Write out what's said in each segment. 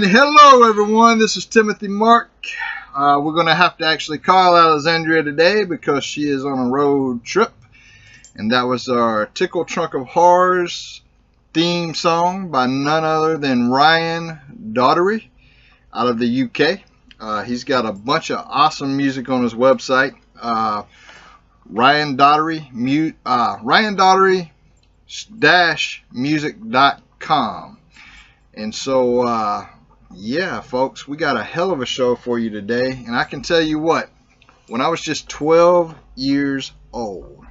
Hello everyone, this is Timothy Mark. We're going to have to actually call Alexandria today because she is on a road trip. And that was our Tickle Trunk of Horrors theme song by none other than Ryan Daugherty out of the UK. He's got a bunch of awesome music on his website. Ryan Daugherty-music.com. And so, yeah, folks, we got a hell of a show for you today. And I can tell you what, when I was just 12 years old,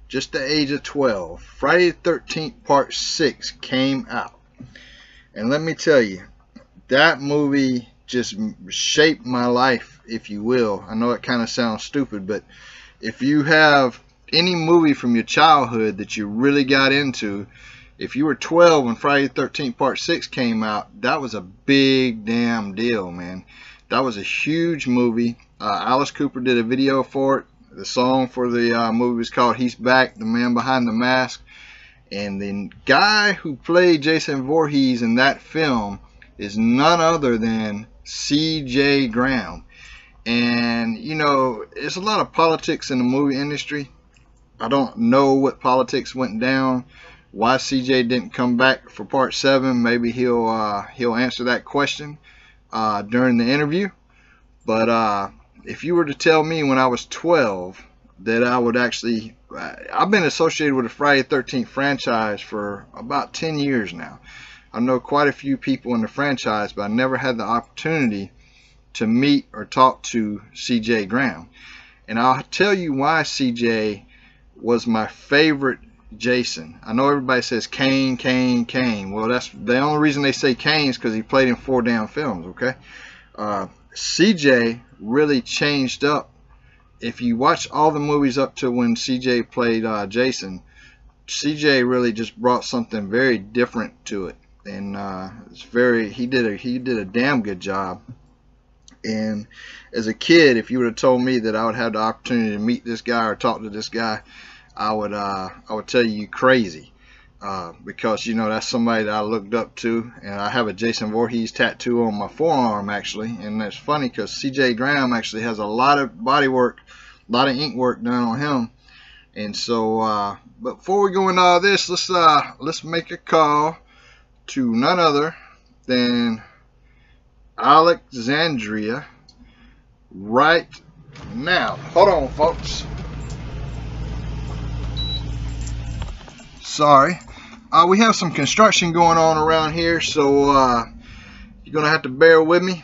just the age of 12, Friday the 13th Part 6 came out. And let me tell you, that movie just shaped my life, if you will. I know it kind of sounds stupid, but if you have any movie from your childhood that you really got into, if you were 12 when Friday the 13th Part 6 came out, that was a big damn deal, man. That was a huge movie. Alice Cooper did a video for it. The song for the movie was called He's Back, The Man Behind the Mask. And the guy who played Jason Voorhees in that film is none other than C.J. Graham. And, you know, there's a lot of politics in the movie industry. I don't know what politics went down, why CJ didn't come back for Part 7. Maybe he'll answer that question during the interview. But if you were to tell me when I was 12 that I would actually, I've been associated with the Friday the 13th franchise for about 10 years now. I know quite a few people in the franchise, but I never had the opportunity to meet or talk to CJ Graham. And I'll tell you why CJ was my favorite Jason. I know everybody says Kane, Kane, Kane. Well, that's the only reason they say Kane is because he played in 4 damn films, okay? CJ really changed up. If you watch all the movies up to when CJ played Jason, CJ really just brought something very different to it. And he did a damn good job. And as a kid, if you would have told me that I would have the opportunity to meet this guy or talk to this guy, I would tell you crazy, because, you know, that's somebody that I looked up to. And I have a Jason Voorhees tattoo on my forearm, actually. And that's funny because CJ Graham actually has a lot of body work, a lot of ink work done on him. And so, but before we go into all this, let's make a call to none other than Alexandria right now. Hold on, folks. Sorry. We have some construction going on around here, so you're gonna have to bear with me.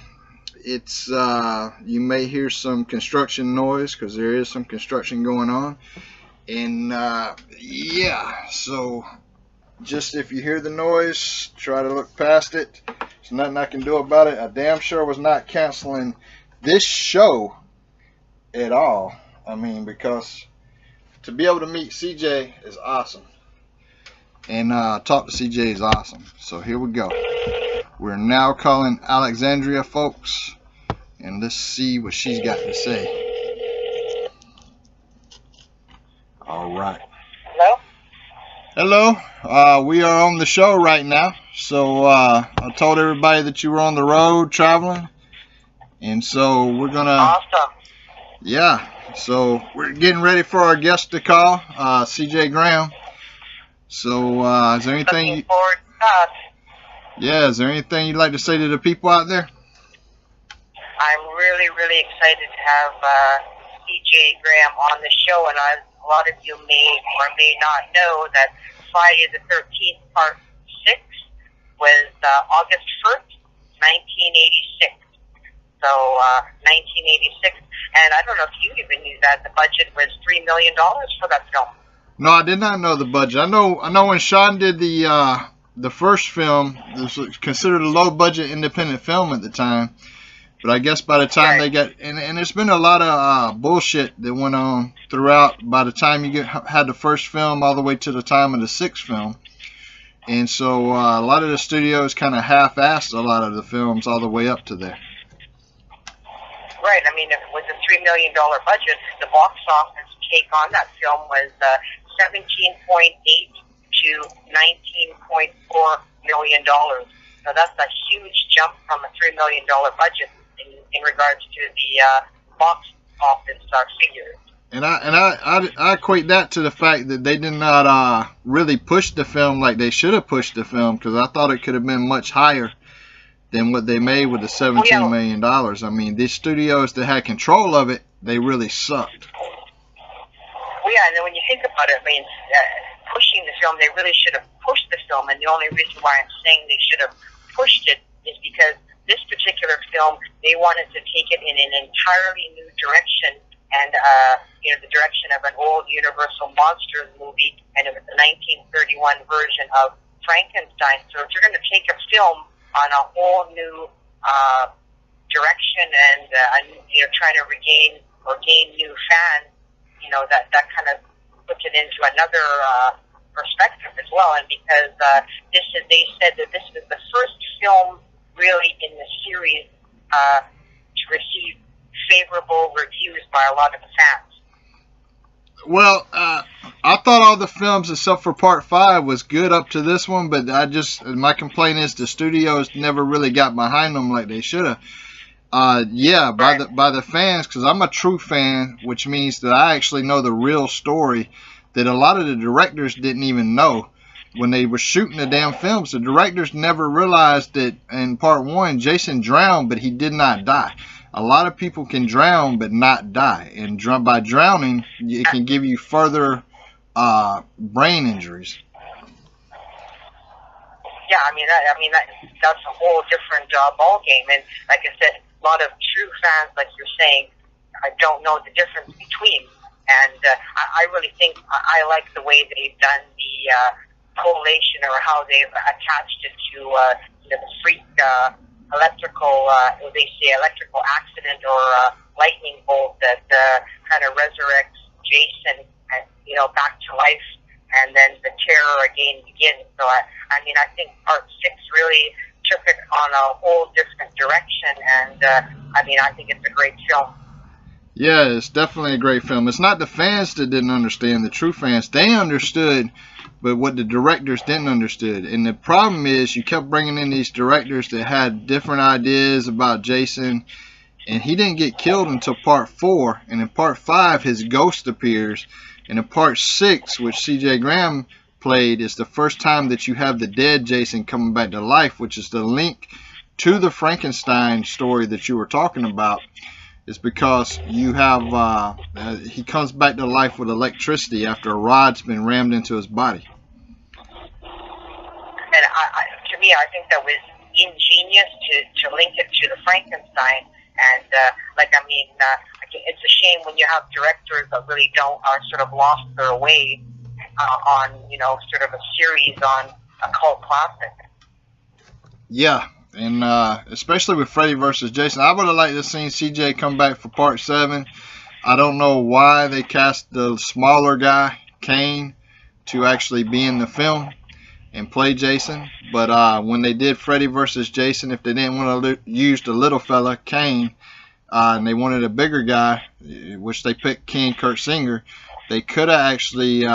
It's you may hear some construction noise because there is some construction going on. And yeah, so just if you hear the noise, try to look past it. There's nothing I can do about it. I damn sure was not canceling this show at all. I mean, because to be able to meet CJ is awesome. And talk to CJ is awesome. So here we go. We're now calling Alexandria, folks. And let's see what she's got to say. All right. Hello? Hello. We are on the show right now. So I told everybody that you were on the road traveling. And so we're going to... Awesome. Yeah. So we're getting ready for our guest to call, CJ Graham. So is there anything... Looking forward to that. Yeah, is there anything you'd like to say to the people out there? I'm really, really excited to have CJ Graham on the show, and a lot of you may or may not know that Friday the 13th Part 6 was August 1st, 1986. So 1986, and I don't know if you even knew that the budget was $3 million for that film. No, I did not know the budget. I know when Sean did the first film, this was considered a low budget independent film at the time. But I guess by the time they got, and there's been a lot of bullshit that went on throughout by the time you had the first film all the way to the time of the 6th film. And so a lot of the studios kind of half-assed a lot of the films all the way up to there. Right. I mean, with a $3 million budget, the box office take on that film was 17.8 to $19.4 million. So that's a huge jump from a $3 million budget in regards to the box office figures. And I equate that to the fact that they did not really push the film like they should have pushed the film, because I thought it could have been much higher than what they made with the $17 million. I mean, these studios that had control of it, they really sucked. Well, yeah, and then when you think about it, I mean, pushing the film, they really should have pushed the film, and the only reason why I'm saying they should have pushed it is because this particular film, they wanted to take it in an entirely new direction, and the direction of an old Universal Monsters movie, and it was the 1931 version of Frankenstein. So if you're going to take a film on a whole new direction and trying to regain or gain new fans, that kind of puts it into another perspective as well. And because they said that this was the first film really in the series to receive favorable reviews by a lot of the fans. Well, I thought all the films except for Part 5 was good up to this one, but my complaint is the studios never really got behind them like they should have. By the fans, because I'm a true fan, which means that I actually know the real story that a lot of the directors didn't even know when they were shooting the damn films. The directors never realized that in Part 1, Jason drowned, but he did not die. A lot of people can drown but not die, and by drowning, it can give you further brain injuries. Yeah, that's a whole different ball game, and like I said, a lot of true fans, like you're saying, don't know the difference between. And I really think I like the way they've done the collation, or how they've attached it to the freak electrical accident or lightning bolt that kind of resurrects Jason, back to life, and then the terror again begins. So I think Part 6 really took it on a whole different direction, and I think it's a great film. Yeah, it's definitely a great film. It's not the fans that didn't understand. The true fans, they understood, but what the directors didn't understand. And the problem is, you kept bringing in these directors that had different ideas about Jason, and he didn't get killed until Part 4. And in Part 5, his ghost appears. And in Part 6, which C.J. Graham played, is the first time that you have the dead Jason coming back to life, which is the link to the Frankenstein story that you were talking about. Is because you have he comes back to life with electricity after a rod's been rammed into his body. And to me, I think that was ingenious to link it to the Frankenstein. And it's a shame when you have directors that really are sort of lost their way on sort of a series on a cult classic. Yeah. And especially with Freddy versus Jason, I would have liked to have seen CJ come back for Part 7. I don't know why they cast the smaller guy, Kane, to actually be in the film and play Jason. But when they did Freddy versus Jason, if they didn't want to use the little fella, Kane, and they wanted a bigger guy, which they picked Ken Kurt Singer, they could have actually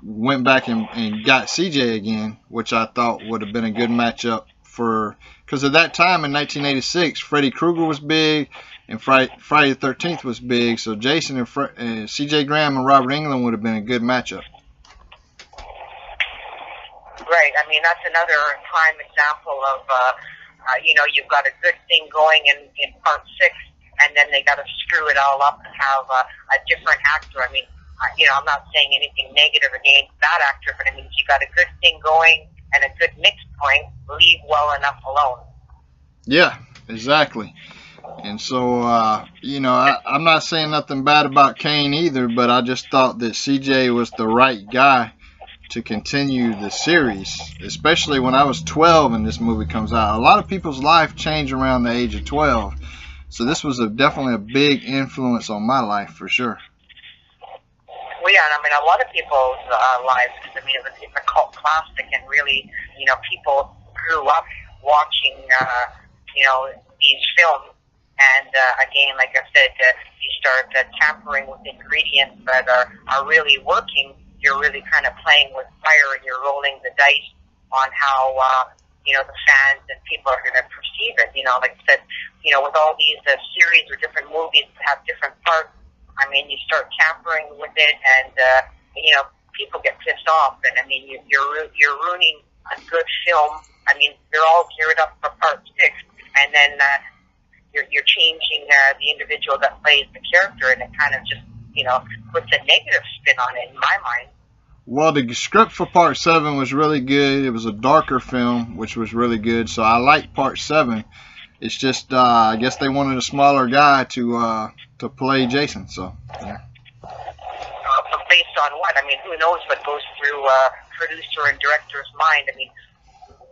went back and got CJ again, which I thought would have been a good matchup. Because at that time in 1986, Freddy Krueger was big and Friday the 13th was big, so Jason and C.J. Graham and Robert Englund would have been a good matchup. Right. That's another prime example of you've got a good thing going in Part 6, and then they got to screw it all up and have a different actor. I'm not saying anything negative against that actor, but if you got a good thing going and a good mix point, leave well enough alone. Yeah, exactly. And so, I'm not saying nothing bad about Kane either, but I just thought that CJ was the right guy to continue the series, especially when I was 12 and this movie comes out. A lot of people's life changed around the age of 12, so this was definitely a big influence on my life for sure. Well, yeah, and a lot of people's lives, it's a cult classic, and really, people grew up watching, these films, and again, like I said, you start tampering with ingredients that are really working. You're really kind of playing with fire, and you're rolling the dice on how, the fans and people are going to perceive it. Like I said, with all these series or different movies that have different parts, I mean, you start tampering with it, and people get pissed off, and I mean, you're ruining a good film. I mean, they're all geared up for part 6, and then you're changing the individual that plays the character, and it kind of just puts a negative spin on it in my mind. Well, the script for part 7 was really good. It was a darker film, which was really good. So I liked part 7. It's just I guess they wanted a smaller guy to play Jason. So yeah. Based on what? I mean, who knows what goes through producer and director's mind? I mean,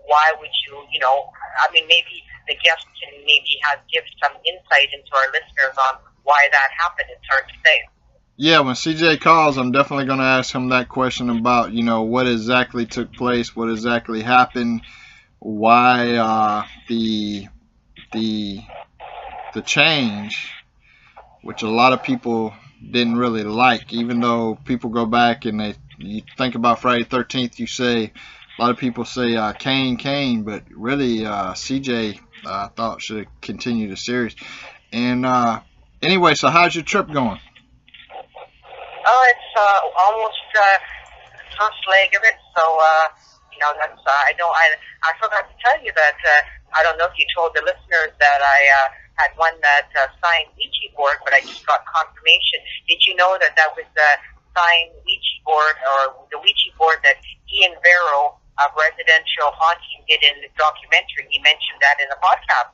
why would you? I mean, maybe the guest can give some insight into our listeners on why that happened. It's hard to say. Yeah, when CJ calls, I'm definitely going to ask him that question about, what exactly took place, what exactly happened, why the change, which a lot of people didn't really like, even though people go back and you think about Friday the 13th, you say, a lot of people say Kane, but really CJ thought should continue the series. And anyway, so how's your trip going? It's almost first leg of it, so that's I forgot to tell you that I don't know if you told the listeners that I had won that signed Ouija board, but I just got confirmation. Did you know that was the signed Ouija board, or the Ouija board that Ian Barrow of Residential Haunting did in the documentary? He mentioned that in the podcast.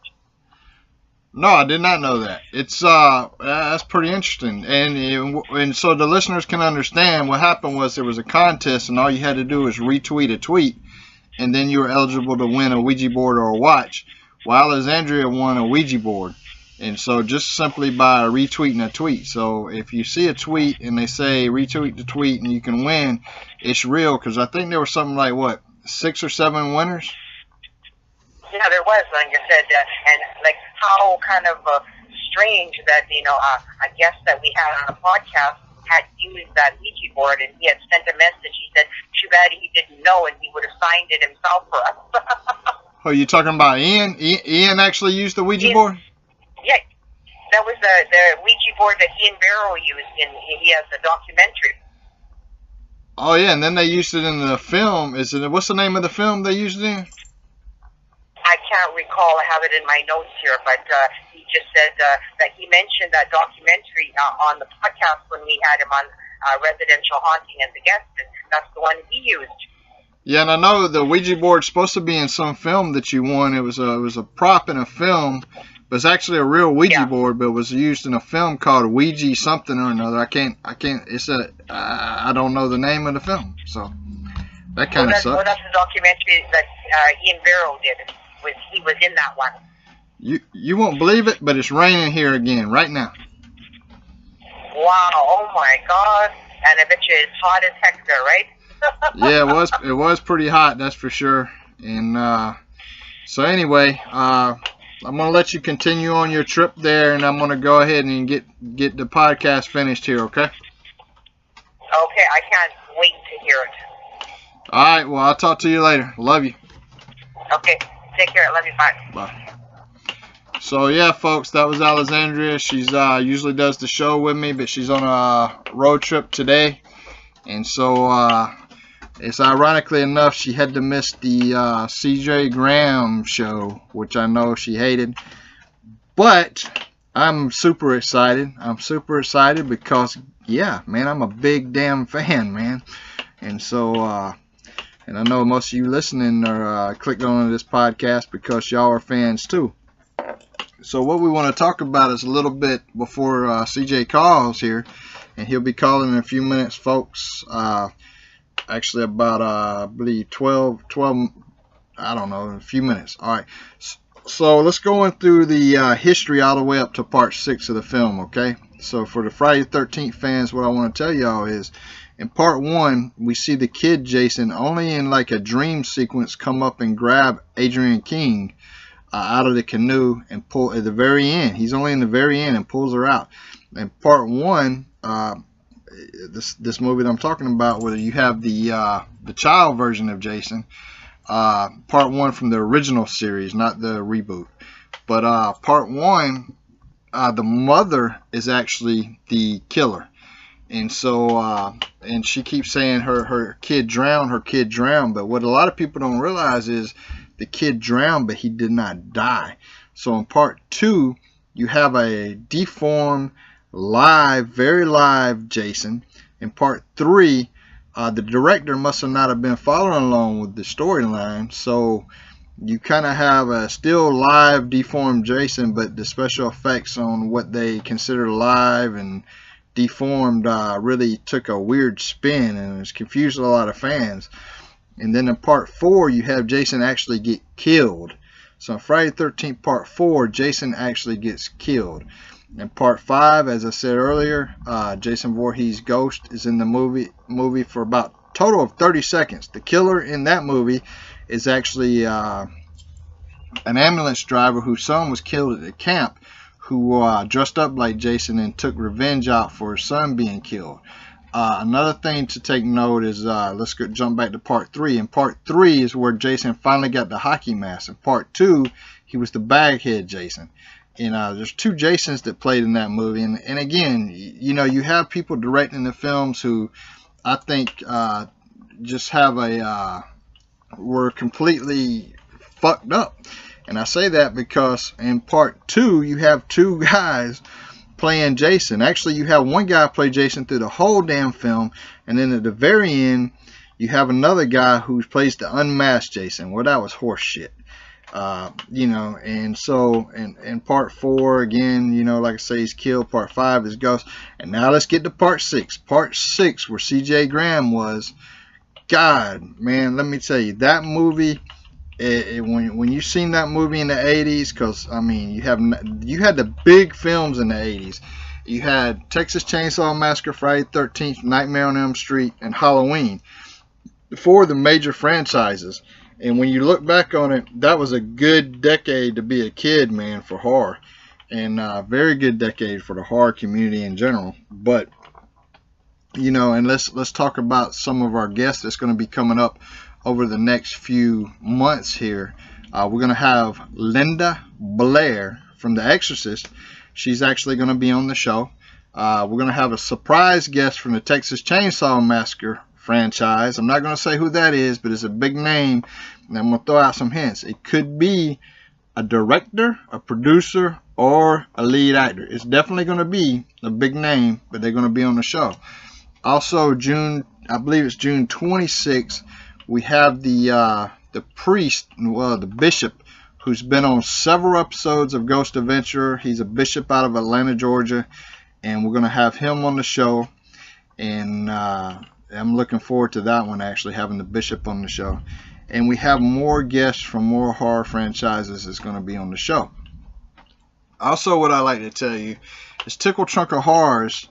No, I did not know that. It's that's pretty interesting, and so the listeners can understand what happened was there was a contest, and all you had to do was retweet a tweet, and then you were eligible to win a Ouija board or a watch. Well, Alexandria won a Ouija board, and so just simply by retweeting a tweet. So if you see a tweet and they say retweet the tweet and you can win, it's real, because I think there was something like 6 or 7 winners. Yeah, there was, like I said, and like how kind of strange that a guest that we had on a podcast had used that Ouija board, and he had sent a message. He said, "Too bad he didn't know, and he would have signed it himself for us." Oh, you talking about Ian? Ian actually used the Ouija board? Yeah, that was the Ouija board that Ian Barrow used, and he has a documentary. Oh yeah, and then they used it in the film. What's the name of the film they used it in? I can't recall. I have it in my notes here, but he just said that he mentioned that documentary on the podcast when we had him on Residential Haunting as a guest, and that's the one he used. Yeah, and I know the Ouija board's supposed to be in some film that you won. It was a prop in a film, but it's actually a real Ouija board, but it was used in a film called Ouija something or another. I can't. I don't know the name of the film, so that kind of sucks. Well, that's the documentary that Ian Barrow did. He was in that one. You won't believe it, but it's raining here again right now. Wow! Oh my God! And I bet you it's hot as heck there, right? Yeah, it was pretty hot, that's for sure. And so anyway, I'm gonna let you continue on your trip there, and I'm gonna go ahead and get the podcast finished here. Okay? Okay, I can't wait to hear it. All right. Well, I'll talk to you later. Love you. Okay. Take care. I love you. Bye. Bye. So yeah, folks, that was Alexandria. She's usually does the show with me, but she's on a road trip today, and so it's ironically enough she had to miss the CJ Graham show, which I know she hated. But I'm super excited. I'm super excited because yeah, man, I'm a big damn fan, man, and so. And I know most of you listening are clicked on this podcast because y'all are fans too. So what we want to talk about is a little bit before CJ calls here. And he'll be calling in a few minutes, folks. Actually about, I believe, 12, I don't know, in a few minutes. All right. So let's go in through the history all the way up to part 6 of the film, okay? So for the Friday the 13th fans, what I want to tell y'all is, in part 1, we see the kid Jason only in like a dream sequence come up and grab Adrienne King out of the canoe and pull at the very end. He's only in the very end and pulls her out. In part 1, this movie that I'm talking about, where you have the child version of Jason, Part 1 from the original series, not the reboot. But part 1, the mother is actually the killer. And so, and she keeps saying her kid drowned, but what a lot of people don't realize is the kid drowned, but he did not die. So in part 2, you have a deformed, live, very live Jason. In part 3, the director must have not have been following along with the storyline, so you kind of have a still live, deformed Jason, but the special effects on what they consider live and deformed really took a weird spin, and it's confused a lot of fans. And then in part 4, you have Jason actually get killed. So in Friday the 13th part 4, Jason actually gets killed. In part 5, as I said earlier, Jason Voorhees' ghost is in the movie for about a total of 30 seconds. The killer in that movie is actually an ambulance driver whose son was killed at the camp, who dressed up like Jason and took revenge out for his son being killed. Another thing to take note is, let's jump back to part 3. In part 3 is where Jason finally got the hockey mask. In part 2, he was the baghead Jason. And there's 2 Jasons that played in that movie. And again, you know, you have people directing the films who I think just have were completely fucked up. And I say that because in part 2, you have 2 guys playing Jason. Actually, you have one guy play Jason through the whole damn film, and then at the very end, you have another guy who plays the unmasked Jason. Well, that was horse shit. You know, and so in part 4, again, you know, like I say, he's killed. Part 5 is ghost. And now let's get to part 6. Part 6, where C.J. Graham was. God, man, let me tell you, that movie, when you seen that movie in the 80s, because I mean, you had the big films in the 80s. You had Texas Chainsaw Massacre, Friday the 13th, Nightmare on Elm Street, and Halloween. 4 of the major franchises. And when you look back on it, that was a good decade to be a kid, man, for horror. And very good decade for the horror community in general. But, you know, and let's talk about some of our guests that's going to be coming up over the next few months here. We're going to have Linda Blair from The Exorcist. She's actually going to be on the show. We're going to have a surprise guest from the Texas Chainsaw Massacre franchise. I'm not going to say who that is, but it's a big name, and I'm going to throw out some hints. It could be a director, a producer, or a lead actor. It's definitely going to be a big name, but they're going to be on the show. Also, I believe it's June 26th, we have the priest, well, the bishop, who's been on several episodes of Ghost Adventurer. He's a bishop out of Atlanta, Georgia, and we're going to have him on the show. And I'm looking forward to that one, actually, having the bishop on the show. And we have more guests from more horror franchises that's going to be on the show. Also, what I like to tell you is Tickle Trunk of Horrors.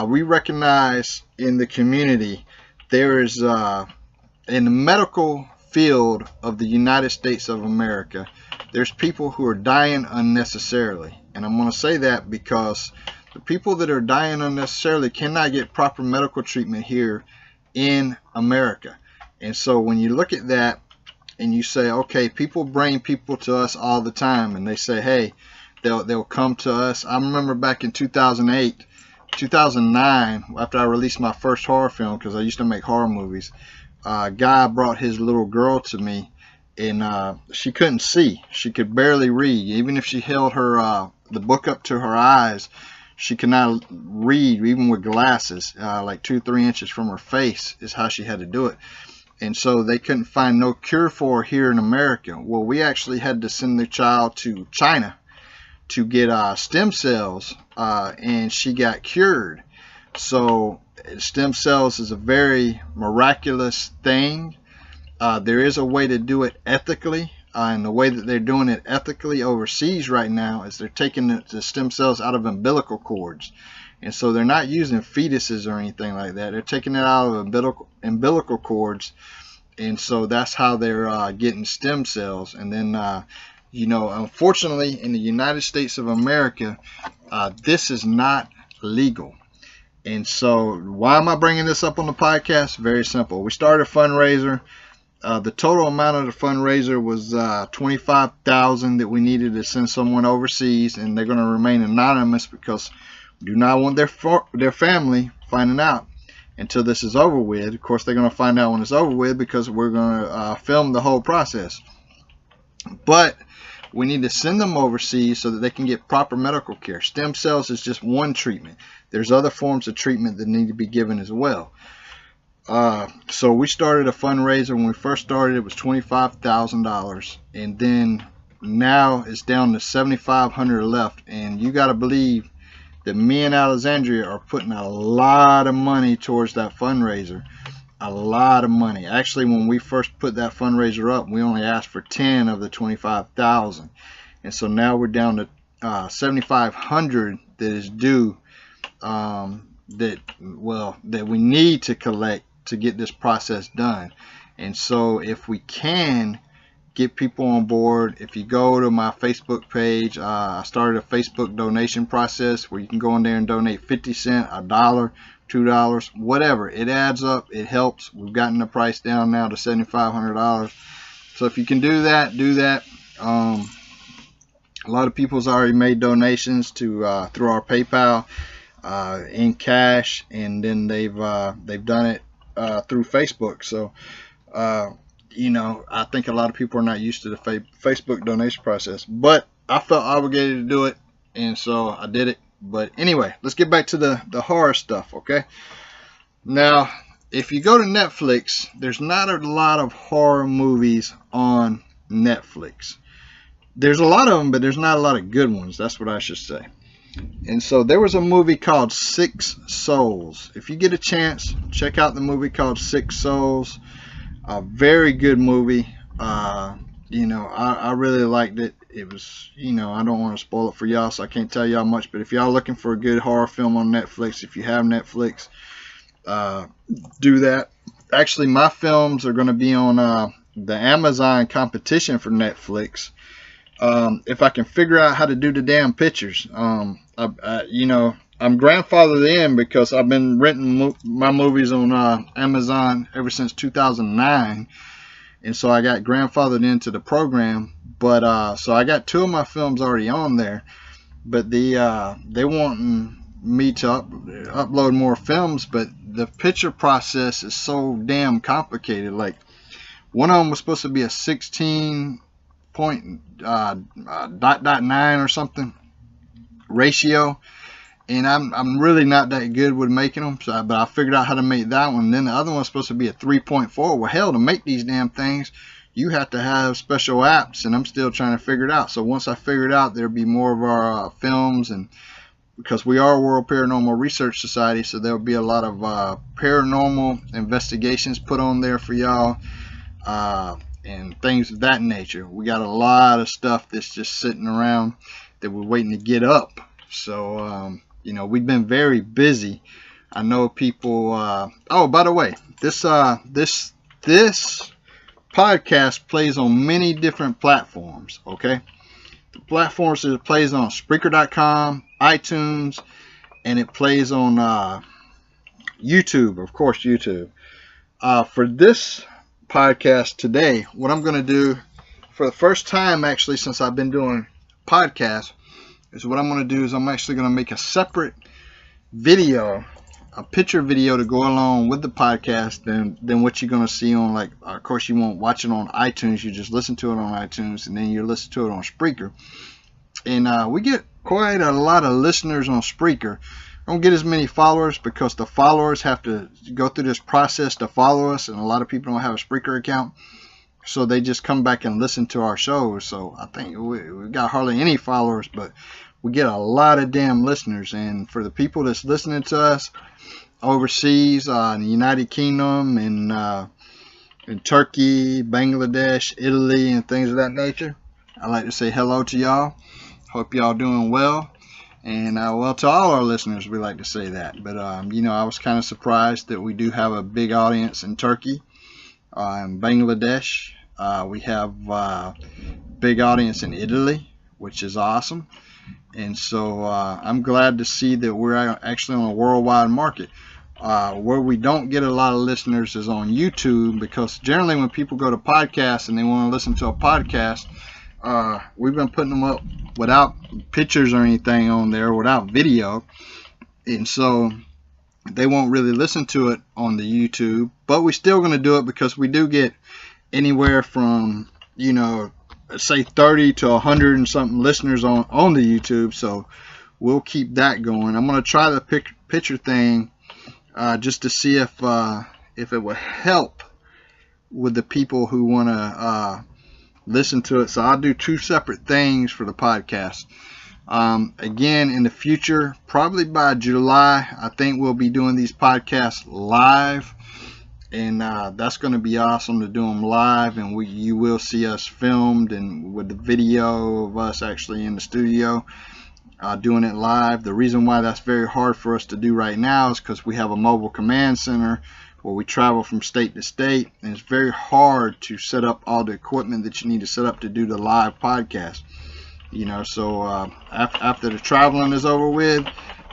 We recognize in the community, there is, in the medical field of the United States of America, there's people who are dying unnecessarily. And I'm going to say that because the people that are dying unnecessarily cannot get proper medical treatment here in America. And so when you look at that and you say, okay, people bring people to us all the time, and they say, hey, they'll come to us. I remember back in 2008, 2009, after I released my first horror film, because I used to make horror movies, a guy brought his little girl to me, and she couldn't see. She could barely read. Even if she held her the book up to her eyes, she could not read, even with glasses. Like 2-3 inches from her face is how she had to do it. And so they couldn't find no cure for her here in America. Well, we actually had to send the child to China to get stem cells, and she got cured. So stem cells is a very miraculous thing. There is a way to do it ethically, and the way that they're doing it ethically overseas right now is they're taking the stem cells out of umbilical cords. And so they're not using fetuses or anything like that. They're taking it out of umbilical cords, and so that's how they're getting stem cells. And then, you know, unfortunately, in the United States of America, this is not legal. And so why am I bringing this up on the podcast? Very simple. We started a fundraiser The total amount of the fundraiser was $25,000 that we needed to send someone overseas, and they're going to remain anonymous because we do not want their family finding out until this is over with. Of course, they're going to find out when it's over with because we're going to film the whole process. But we need to send them overseas so that they can get proper medical care. Stem cells is just one treatment. There's other forms of treatment that need to be given as well. So we started a fundraiser. When we first started, it was $25,000, and then now it's down to $7,500 left. And you got to believe that me and Alexandria are putting a lot of money towards that fundraiser. A lot of money. Actually, when we first put that fundraiser up, we only asked for 10 of the 25,000, and so now we're down to 7,500 that is due. That we need to collect to get this process done. And so if we can get people on board, if you go to my Facebook page, I started a Facebook donation process where you can go in there and donate 50 cents, $1, $2, whatever. It adds up, it helps. We've gotten the price down now to $7,500. So if you can do that, do that. A lot of people's already made donations to through our PayPal in cash, and then they've done it through Facebook. So you know, I think a lot of people are not used to the Facebook donation process, but I felt obligated to do it, and so I did it. But anyway, let's get back to the horror stuff, okay? Now, if you go to Netflix, there's not a lot of horror movies on Netflix. There's a lot of them, but there's not a lot of good ones. That's what I should say. And so there was a movie called Six Souls. If you get a chance, check out the movie called Six Souls. A very good movie. You know, I really liked it. It was, you know, I don't want to spoil it for y'all, so I can't tell y'all much. But if y'all looking for a good horror film on Netflix, if you have Netflix, do that. Actually, my films are going to be on the Amazon competition for Netflix. If I can figure out how to do the damn pictures. You know, I'm grandfathered in because I've been renting my movies on Amazon ever since 2009, and so I got grandfathered into the program. But so I got 2 of my films already on there, but they wanting me to upload more films, but the picture process is so damn complicated. Like, one of them was supposed to be a 16.9 or something ratio, and I'm really not that good with making them, so, but I figured out how to make that one. Then the other one's supposed to be a 3.4. Well, hell, to make these damn things, you have to have special apps, and I'm still trying to figure it out. So once I figure it out, there'll be more of our films, and because we are World Paranormal Research Society, so there'll be a lot of paranormal investigations put on there for y'all, and things of that nature. We got a lot of stuff that's just sitting around that we're waiting to get up. So you know, we've been very busy. I know people. Oh, by the way, this podcast plays on many different platforms. Okay, the platforms that it plays on: Spreaker.com, iTunes, and it plays on YouTube, of course, YouTube. For this podcast today, what I'm going to do for the first time, actually, since I've been doing podcasts, is what I'm going to do is I'm actually going to make a separate video, a picture video to go along with the podcast than what you're going to see on, like, of course, you won't watch it on iTunes. You just listen to it on iTunes, and then you listen to it on Spreaker. And we get quite a lot of listeners on Spreaker. I don't get as many followers because the followers have to go through this process to follow us, and a lot of people don't have a Spreaker account, so they just come back and listen to our shows. So I think we got hardly any followers, but we get a lot of damn listeners. And for the people that's listening to us overseas, in the United Kingdom, and in Turkey, Bangladesh, Italy, and things of that nature, I'd like to say hello to y'all. Hope y'all doing well. And well, to all our listeners, we like to say that. But you know, I was kind of surprised that we do have a big audience in Turkey, in Bangladesh. We have a big audience in Italy, which is awesome. And so I'm glad to see that we're actually on a worldwide market. Where we don't get a lot of listeners is on YouTube, because generally when people go to podcasts and they want to listen to a podcast, we've been putting them up without pictures or anything on there, without video, and so they won't really listen to it on the YouTube. But we're still going to do it, because we do get anywhere from, you know, say 30 to 100 and something listeners on the YouTube, so we'll keep that going. I'm going to try the picture thing just to see if it would help with the people who want to listen to it. So I'll do 2 separate things for the podcast. Again, in the future, probably by July, I think we'll be doing these podcasts live, and that's going to be awesome to do them live, and you will see us filmed and with the video of us actually in the studio doing it live. The reason why that's very hard for us to do right now is because we have a mobile command center where we travel from state to state, and it's very hard to set up all the equipment that you need to set up to do the live podcast. You know, so after the traveling is over with,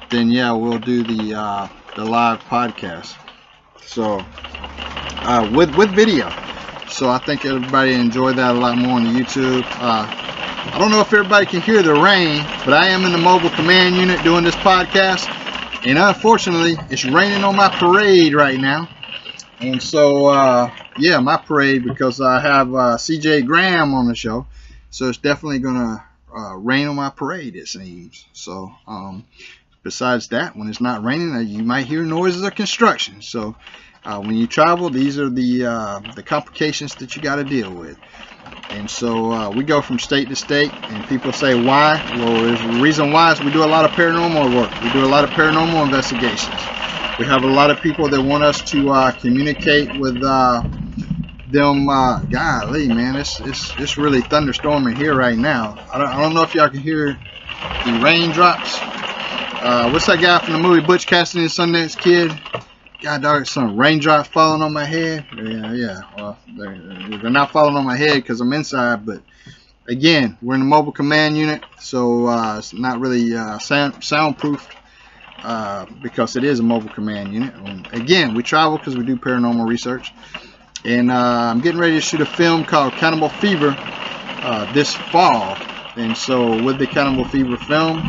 then yeah, we'll do the live podcast. So with video. So I think everybody enjoyed that a lot more on the YouTube. I don't know if everybody can hear the rain, but I am in the mobile command unit doing this podcast, and unfortunately it's raining on my parade right now. And so yeah, my parade, because I have CJ Graham on the show, so it's definitely gonna rain on my parade, it seems. So besides that, when it's not raining, you might hear noises of construction. So when you travel, these are the complications that you got to deal with. And so we go from state to state, and people say why? Well, there's a reason why is we do a lot of paranormal work. We do a lot of paranormal investigations. We have a lot of people that want us to communicate with them. Golly, man, it's really thunderstorming here right now. I don't know if y'all can hear the raindrops. What's that guy from the movie Butch Cassidy and Sundance Kid? God dog, some raindrops falling on my head. Yeah. Well, they're not falling on my head because I'm inside. But again, we're in the mobile command unit, so it's not really soundproof because it is a mobile command unit. And again, we travel because we do paranormal research, and I'm getting ready to shoot a film called Cannibal Fever this fall. And so with the Cannibal Fever film,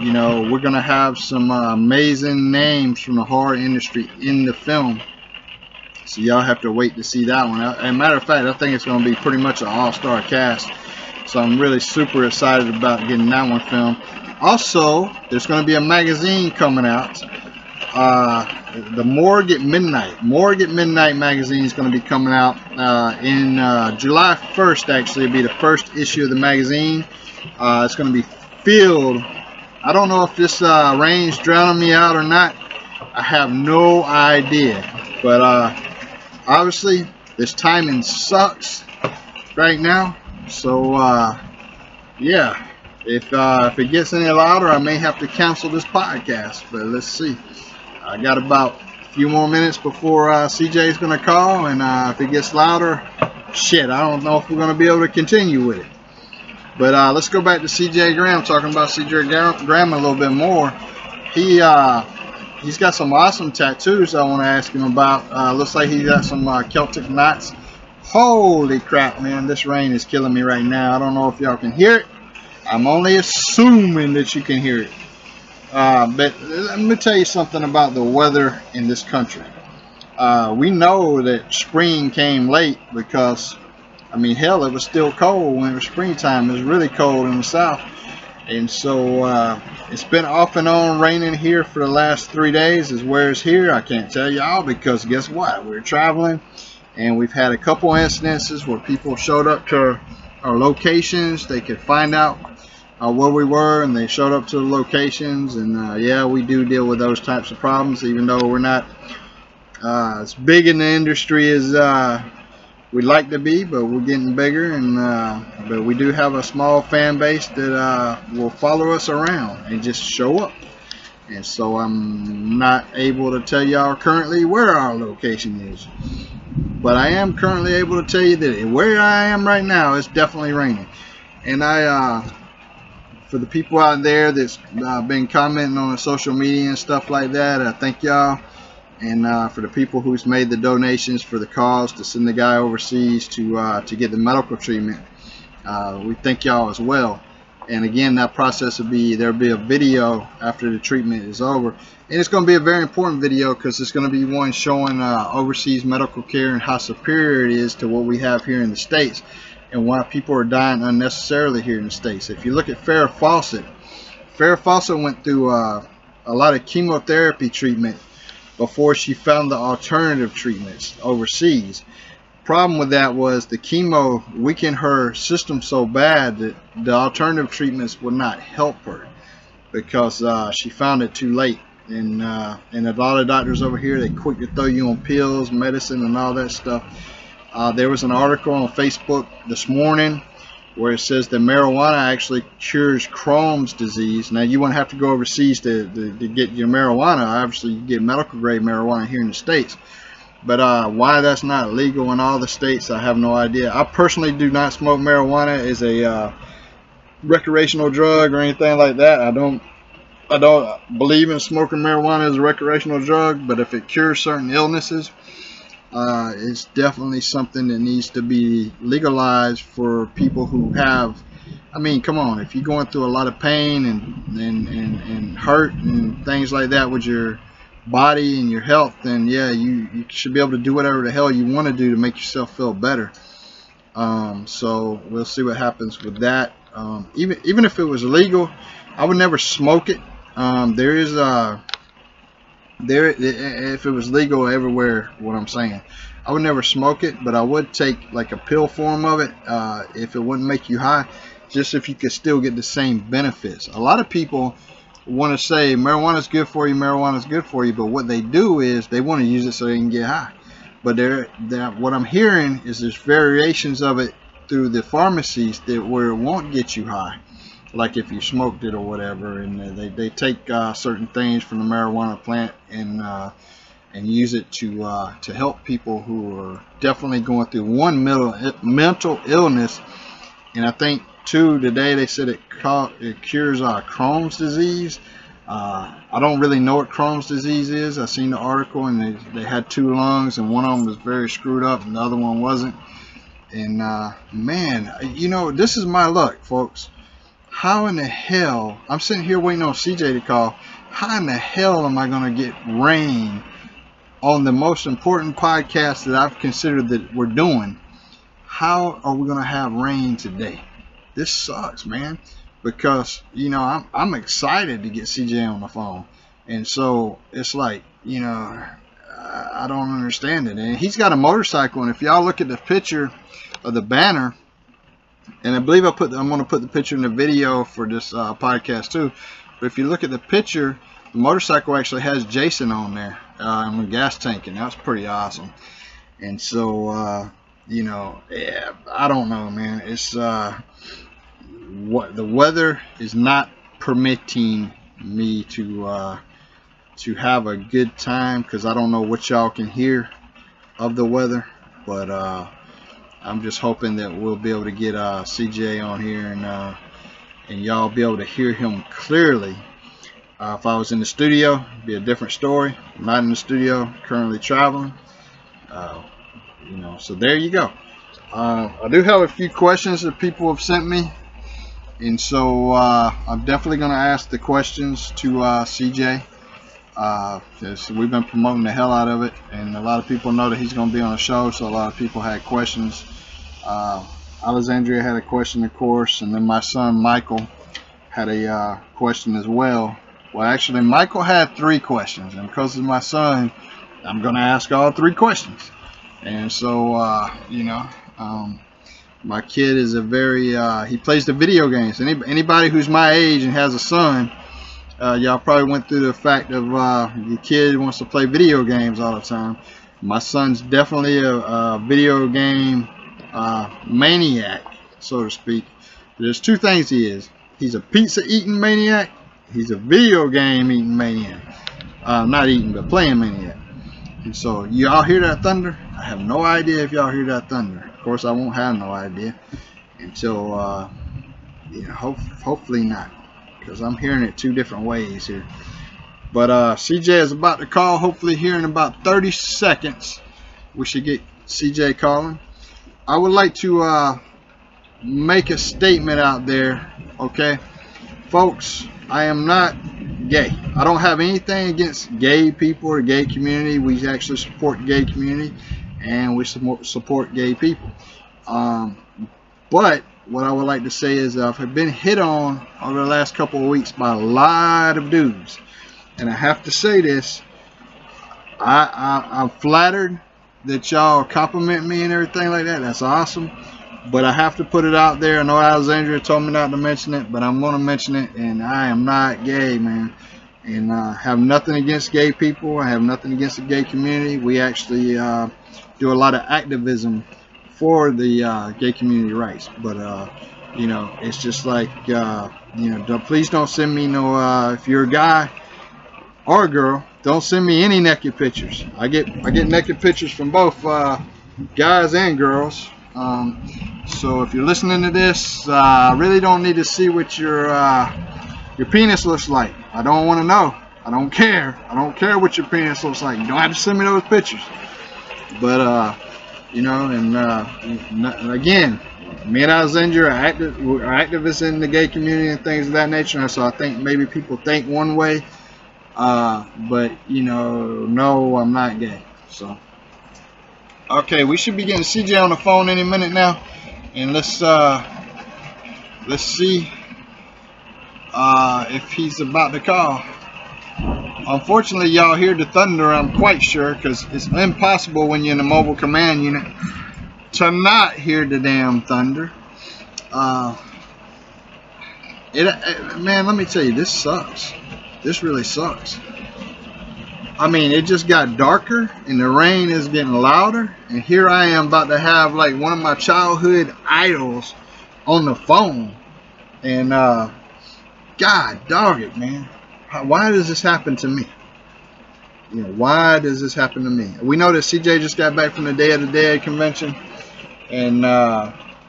you know, we're gonna have some amazing names from the horror industry in the film, so y'all have to wait to see that one. As a matter of fact, I think it's gonna be pretty much an all-star cast, so I'm really super excited about getting that one filmed. Also, there's gonna be a magazine coming out, the Morgue at Midnight magazine is going to be coming out in July 1st. Actually, it'll be the first issue of the magazine. It's going to be filled. I don't know if this rain's drowning me out or not. I have no idea. But obviously, this timing sucks right now. So yeah, if it gets any louder, I may have to cancel this podcast. But let's see. I got about a few more minutes before CJ is going to call, and if it gets louder, shit, I don't know if we're going to be able to continue with it. But let's go back to CJ Graham, talking about CJ Graham a little bit more. He's got some awesome tattoos I want to ask him about. Looks like he got some Celtic knots. Holy crap, man, this rain is killing me right now. I don't know if y'all can hear it. I'm only assuming that you can hear it. But let me tell you something about the weather in this country. We know that spring came late because, I mean, hell, it was still cold when it was springtime. It was really cold in the south. And so it's been off and on raining here for the last 3 days. Is where it's here. I can't tell y'all because guess what? We're traveling, and we've had a couple incidences where people showed up to our locations. They could find out where we were, and they showed up to the locations. And yeah, we do deal with those types of problems, even though we're not as big in the industry as we'd like to be, but we're getting bigger. And but we do have a small fan base that will follow us around and just show up. And so I'm not able to tell y'all currently where our location is, but I am currently able to tell you that where I am right now, it's definitely raining. And I for the people out there that's been commenting on the social media and stuff like that, I thank y'all. And for the people who's made the donations for the cause to send the guy overseas to get the medical treatment, we thank y'all as well. And again, that process will be, there'll be a video after the treatment is over, and it's going to be a very important video because it's going to be one showing overseas medical care and how superior it is to what we have here in the States, and why people are dying unnecessarily here in the States. If you look at Farrah Fawcett went through a lot of chemotherapy treatment before she found the alternative treatments overseas. Problem with that was the chemo weakened her system so bad that the alternative treatments would not help her, because she found it too late. And a lot of doctors over here, they quick to throw you on pills, medicine, and all that stuff. There was an article on Facebook this morning where it says that marijuana actually cures Crohn's disease. Now, you wouldn't have to go overseas to get your marijuana. Obviously, you get medical grade marijuana here in the States. But why that's not legal in all the states, I have no idea. I personally do not smoke marijuana as a recreational drug or anything like that. I don't believe in smoking marijuana as a recreational drug, but if it cures certain illnesses, it's definitely something that needs to be legalized for people who have, I mean, come on, if you're going through a lot of pain and hurt and things like that with your body and your health, then yeah, you should be able to do whatever the hell you want to do to make yourself feel better. So we'll see what happens with that. Even if it was legal, I would never smoke it. If it was legal everywhere, what I'm saying, I would never smoke it, but I would take like a pill form of it if it wouldn't make you high, just if you could still get the same benefits. A lot of people want to say marijuana is good for you, marijuana is good for you, but what they do is they want to use it so they can get high. But what I'm hearing is there's variations of it through the pharmacies where it won't get you high, like if you smoked it or whatever, and they take certain things from the marijuana plant and use it to help people who are definitely going through one mental illness. And I think too, today they said it cures Crohn's disease. I don't really know what Crohn's disease is. I seen the article, and they had two lungs, and one of them was very screwed up and the other one wasn't. And man, you know, this is my luck, folks. How in the hell, I'm sitting here waiting on CJ to call, how in the hell am I going to get rain on the most important podcast that I've considered that we're doing? How are we going to have rain today? This sucks, man, because, you know, I'm excited to get CJ on the phone, and so it's like, you know, I don't understand it. And he's got a motorcycle, and if y'all look at the picture of the banner, and I believe I'm going to put the picture in the video for this podcast too, but if you look at the picture, the motorcycle actually has Jason on there in the gas tank, and that's pretty awesome. And so you know, yeah, I don't know, man. It's what the weather is not permitting me to have a good time, because I don't know what y'all can hear of the weather, but I'm just hoping that we'll be able to get CJ on here, and y'all be able to hear him clearly. If I was in the studio, it'd be a different story. I'm not in the studio, currently traveling. You know, so there you go. I do have a few questions that people have sent me, and so I'm definitely going to ask the questions to CJ, because we've been promoting the hell out of it, and a lot of people know that he's going to be on the show, so a lot of people had questions. Alexandria had a question, of course, and then my son Michael had a question as well. Well, actually, Michael had 3 questions, and because of my son, I'm going to ask all 3 questions. And so, you know, my kid is a very, he plays the video games. Anybody who's my age and has a son, y'all probably went through the fact of your kid wants to play video games all the time. My son's definitely a video game maniac, so to speak. There's 2 things he is. He's a pizza eating maniac. He's a video game eating maniac. Not eating, but playing maniac. And so, y'all hear that thunder? I have no idea if y'all hear that thunder. Of course, I won't have no idea until, you know, hopefully not. because I'm hearing it two different ways here. But CJ is about to call. Hopefully here in about 30 seconds we should get CJ calling. I would like to make a statement out there, okay? Folks, I am not gay. I don't have anything against gay people or gay community. We actually support the gay community and we support gay people. But what I would like to say is I've been hit on over the last couple of weeks by a lot of dudes. And I have to say this, I'm flattered that y'all compliment me and everything like that. That's awesome. But I have to put it out there. I know Alexandria told me not to mention it, but I'm going to mention it. And I am not gay, man. And I have nothing against gay people. I have nothing against the gay community. We actually do a lot of activism for the gay community rights. But, you know, it's just like, you know, please don't send me no, if you're a guy or a girl, don't send me any naked pictures. I get naked pictures from both guys and girls. So if you're listening to this, I really don't need to see what your penis looks like. I don't want to know. I don't care. I don't care what your penis looks like. You don't have to send me those pictures. But you know, and again, me and Alexandria are activists in the gay community and things of that nature. So I think maybe people think one way. But you know, no, I'm not gay. So okay, we should be getting CJ on the phone any minute now, and let's see if he's about to call. Unfortunately, y'all hear the thunder, I'm quite sure, because it's impossible when you're in a mobile command unit to not hear the damn thunder. Man, let me tell you, this sucks. This really sucks. I mean, it just got darker and the rain is getting louder, and here I am about to have like one of my childhood idols on the phone, and God dog it, man. Why does this happen to me? You know, why does this happen to me? We know that CJ just got back from the Day of the Dead convention, and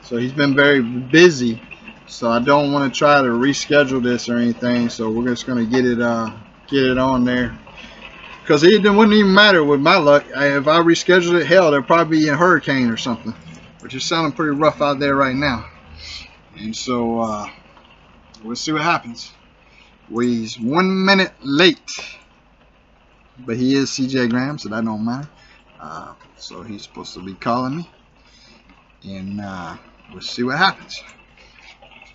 so he's been very busy. So I don't want to try to reschedule this or anything. So we're just gonna get it on there, because it wouldn't even matter with my luck. If I rescheduled it, hell, there'd probably be a hurricane or something, which is sounding pretty rough out there right now. And so we'll see what happens. He's 1 minute late, but he is CJ Graham, so that don't matter. So he's supposed to be calling me, and we'll see what happens.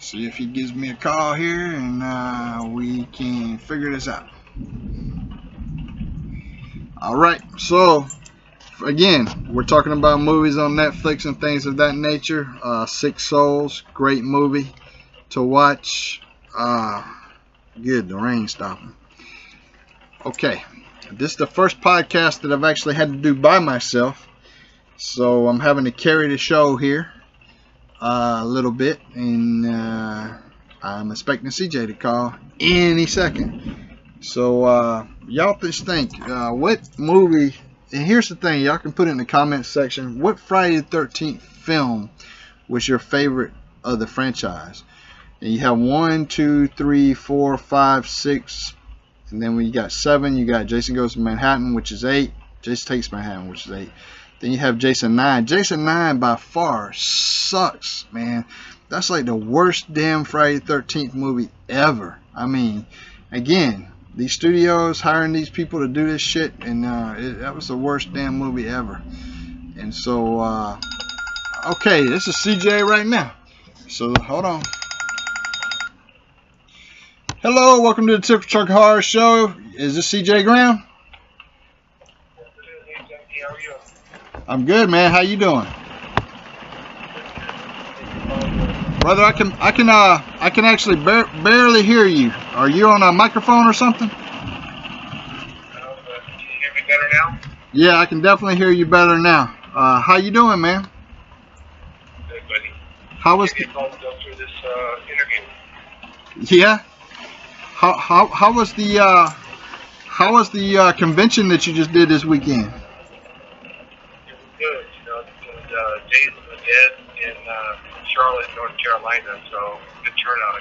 See if he gives me a call here, and we can figure this out. Alright, so again, we're talking about movies on Netflix and things of that nature. Six Souls, great movie to watch. Good, the rain's stopping. Okay, this is the first podcast that I've actually had to do by myself, so I'm having to carry the show here a little bit, and I'm expecting CJ to call any second. So y'all just think, what movie, and here's the thing, y'all can put it in the comments section, what Friday the 13th film was your favorite of the franchise? And you have 1, 2, 3, 4, 5, 6, and then when you got 7, you got Jason Goes to Manhattan, which is 8. Jason Takes Manhattan, which is 8. Then you have Jason 9. Jason 9 by far sucks, man. That's like the worst damn Friday the 13th movie ever. I mean, again, these studios hiring these people to do this shit, and that was the worst damn movie ever. And so, okay, this is CJ right now. So hold on. Hello, welcome to the Tip Truck Horror Show. Is this CJ Graham? How are you? I'm good, man. How you doing? Brother, I can actually barely hear you. Are you on a microphone or something? Can you hear me better now? Yeah, I can definitely hear you better now. How you doing, man? Good, buddy. How was the call to go through this interview? Yeah? How was the convention that you just did this weekend? It was good. You know, it was Days of the Dead in Charlotte, North Carolina. So good turnout.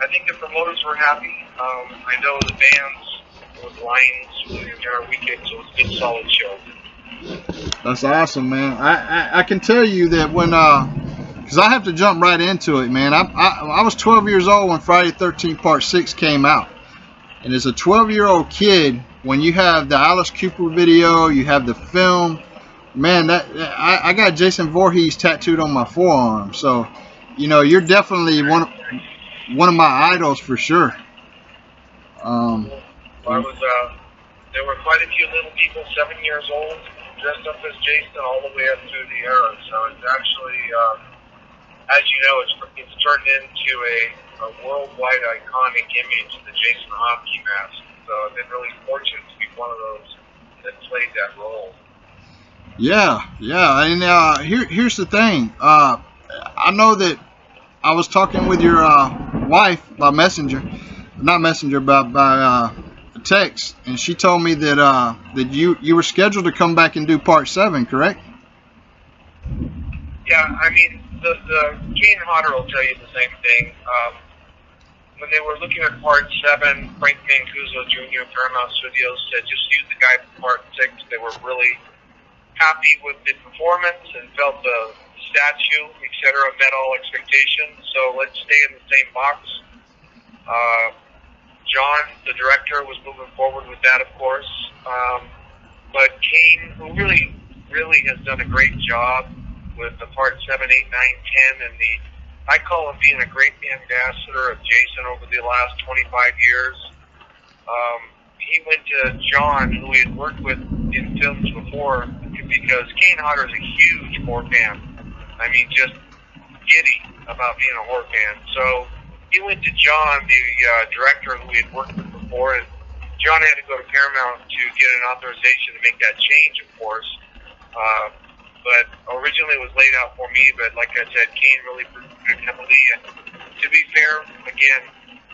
I I think the promoters were happy. I know the bands with lines for the entire weekend, so it was a good, solid show. That's awesome, man. I can tell you that when because I have to jump right into it, man. I was 12 years old when Friday the 13th Part 6 came out, and as a 12-year-old kid, when you have the Alice Cooper video, you have the film, man. I got Jason Voorhees tattooed on my forearm, so you know you're definitely one of my idols for sure. There were quite a few little people, 7 years old, dressed up as Jason all the way up through the era. So it's actually, as you know, it's turned into a worldwide iconic image, the Jason hockey mask. So I've been really fortunate to be one of those that played that role. Yeah, and here's the thing. I know that I was talking with your wife by messenger, not messenger, but by text, and she told me that that you were scheduled to come back and do Part 7, correct? Yeah, I mean, the Kane Hodder will tell you the same thing. When they were looking at Part 7, Frank Mancuso Jr. Paramount Studios said just use the guy for Part 6. They were really happy with the performance and felt the statue, etc., met all expectations. So let's stay in the same box. John, the director, was moving forward with that, of course. But Kane, who really has done a great job with the Part 7, 8, 9, 10, and I call him being a great ambassador of Jason over the last 25 years. He went to John, who he had worked with in films before, because Kane Hodder is a huge horror fan. I mean, just giddy about being a horror fan. So he went to John, the director who he had worked with before, and John had to go to Paramount to get an authorization to make that change, of course. But originally it was laid out for me, but like I said, Kane really pursued heavily. And to be fair, again,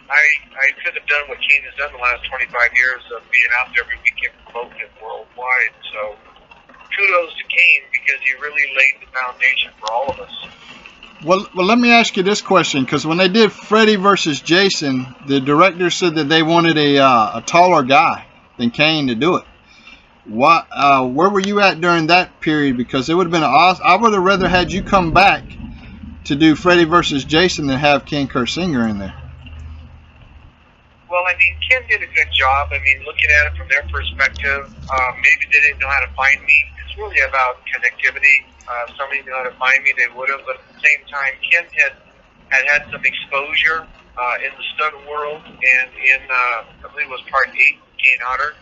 I could have done what Kane has done the last 25 years of being out there every weekend promoting it worldwide. So kudos to Kane, because he really laid the foundation for all of us. Well, let me ask you this question, because when they did Freddy versus Jason, the director said that they wanted a taller guy than Kane to do it. Where were you at during that period? Because it would have been awesome. I would have rather had you come back to do Freddy versus Jason than have Ken Kersinger in there. Well, I mean, Ken did a good job. I mean, looking at it from their perspective, maybe they didn't know how to find me. It's really about connectivity. If somebody knew how to find me, they would have. But at the same time, Ken had some exposure in the stunt world, and in, I believe it was Part 8, Kane Hodder.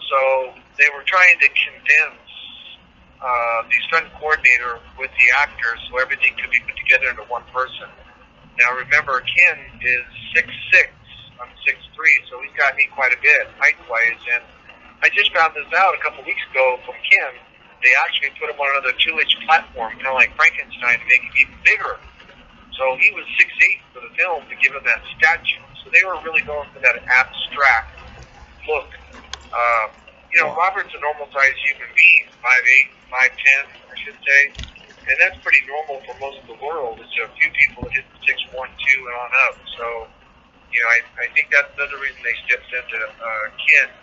So they were trying to condense the stunt coordinator with the actors so everything could be put together into one person. Now remember, Ken is 6'6". I'm 6'3", so he's got me quite a bit height-wise. And I just found this out a couple weeks ago from Ken. They actually put him on another 2-inch platform, kind of like Frankenstein, to make him even bigger. So he was 6'8" for the film to give him that stature. So they were really going for that abstract look. You know, Robert's a normal-sized human being, 5'8", 5'10", I should say. And that's pretty normal for most of the world. It's a few people that hit the 6'1", 2", and on up. So, you know, I think that's another reason they stepped into Ken,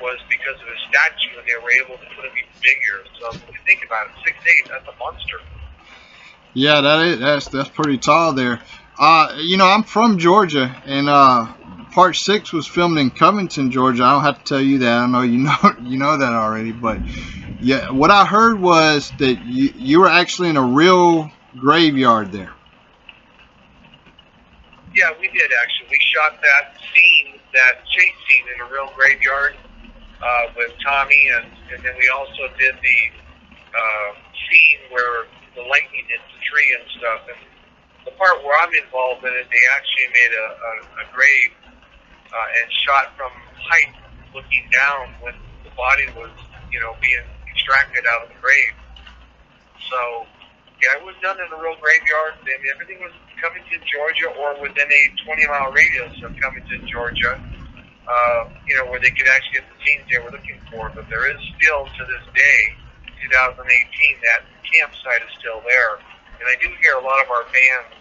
was because of his statue, and they were able to put him even bigger. So if you think about it, 6'8", that's a monster. Yeah, that's pretty tall there. You know, I'm from Georgia, and Part 6 was filmed in Covington, Georgia. I don't have to tell you that. I know you know that already. But yeah, what I heard was that you were actually in a real graveyard there. Yeah, we did actually. We shot that scene, that chase scene, in a real graveyard with Tommy, and then we also did the scene where the lightning hits the tree and stuff. And the part where I'm involved in it, they actually made a grave and shot from height, looking down when the body was, you know, being extracted out of the grave. So, yeah, it was done in a real graveyard, and everything was Covington, Georgia, or within a 20-mile radius of Covington, Georgia, you know, where they could actually get the scenes they were looking for. But there is still, to this day, 2018, that campsite is still there. And I do hear a lot of our fans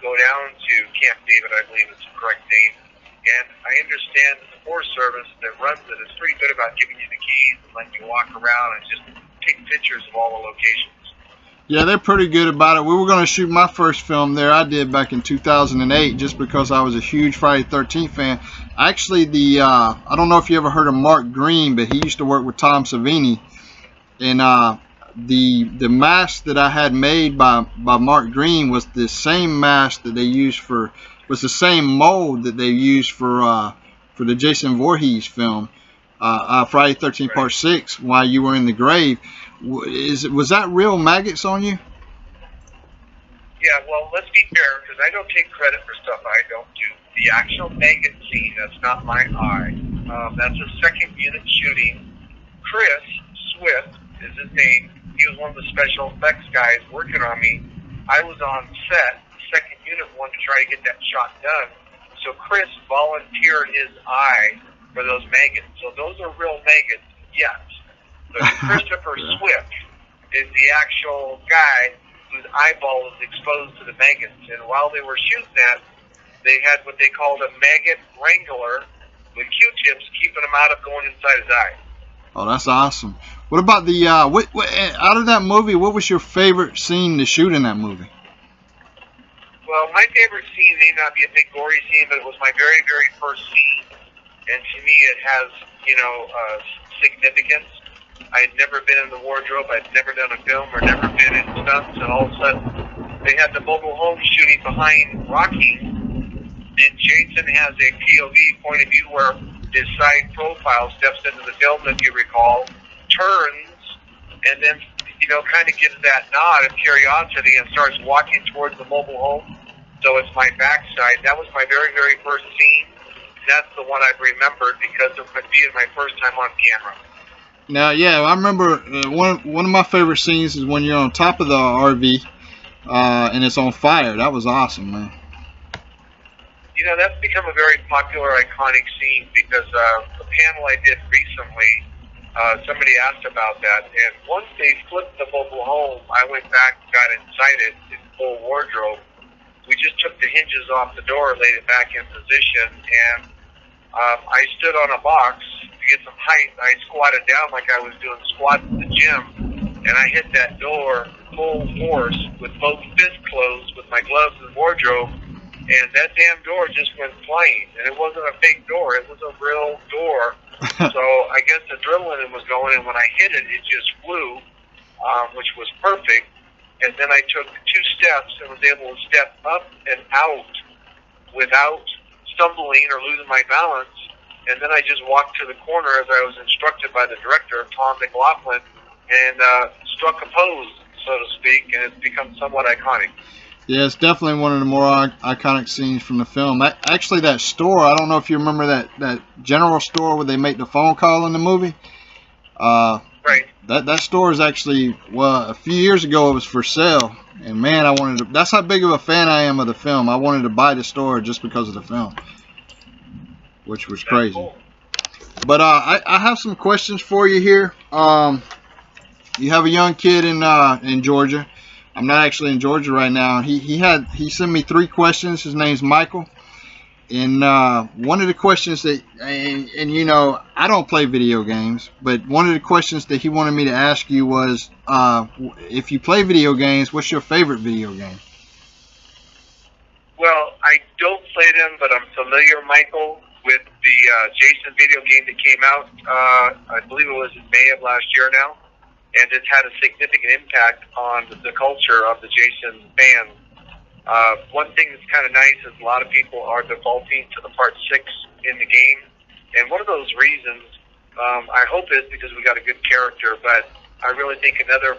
go down to Camp David, I believe is the correct name. And I understand that the Forest Service that runs it is pretty good about giving you the keys and letting you walk around and just take pictures of all the locations. Yeah, they're pretty good about it. We were going to shoot my first film there. I did back in 2008 just because I was a huge Friday the 13th fan. Actually, I don't know if you ever heard of Mark Green, but he used to work with Tom Savini. And the mask that I had made by Mark Green was the same mask that they used was the same mold that they used for the Jason Voorhees film, Friday the 13th Part 6, While You Were in the Grave. Was that real maggots on you? Yeah, well, let's be fair, because I don't take credit for stuff I don't do. The actual maggot scene, that's not my eye. That's a second unit shooting. Chris Swift is his name. He was one of the special effects guys working on me. I was on set. The second unit wanted to try to get that shot done. So Chris volunteered his eye for those maggots. So those are real maggots, yes. But Christopher Swift is the actual guy whose eyeball was exposed to the maggots. And while they were shooting that, they had what they called a maggot wrangler with Q-tips keeping them out of going inside his eye. Oh, that's awesome. What about the out of that movie, what was your favorite scene to shoot in that movie? Well, my favorite scene may not be a big gory scene, but it was my very, very first scene. And to me, it has, significance. I had never been in the wardrobe. I'd never done a film or never been in stunts. And all of a sudden, they had the mobile home shooting behind Rocky. And Jason has a POV point of view where his side profile steps into the film, if you recall, turns, and then, kind of gives that nod of curiosity and starts walking towards the mobile home. So it's my backside. That was my very, very first scene. That's the one I've remembered because of it being my first time on camera. Now, yeah, I remember one of my favorite scenes is when you're on top of the RV and it's on fire. That was awesome, man. That's become a very popular, iconic scene because the panel I did recently, somebody asked about that. And once they flipped the mobile home, I went back and got inside it in full wardrobe. We just took the hinges off the door, laid it back in position, and I stood on a box to get some height. I squatted down like I was doing squats at the gym, and I hit that door full force with both fists closed with my gloves and wardrobe, and that damn door just went flying. And it wasn't a fake door, it was a real door. So I guess adrenaline was going, and when I hit it, it just flew, which was perfect. And then I took 2 steps and was able to step up and out without stumbling or losing my balance. And then I just walked to the corner as I was instructed by the director, Tom McLaughlin, and struck a pose, so to speak, and it's become somewhat iconic. Yeah, it's definitely one of the more iconic scenes from the film. Actually, that store, I don't know if you remember that general store where they make the phone call in the movie. Right. That store is actually, a few years ago it was for sale. And man, that's how big of a fan I am of the film. I wanted to buy the store just because of the film, which was crazy. Cool. But I have some questions for you here. You have a young kid in Georgia. I'm not actually in Georgia right now. He sent me 3 questions. His name's Michael. And one of the questions that, and I don't play video games, but one of the questions that he wanted me to ask you was, if you play video games, what's your favorite video game? Well, I don't play them, but I'm familiar, Michael, with the Jason video game that came out, I believe it was in May of last year now, and it's had a significant impact on the culture of the Jason fans. One thing that's kind of nice is a lot of people are defaulting to the Part 6 in the game, and one of those reasons, I hope is because we got a good character, but I really think another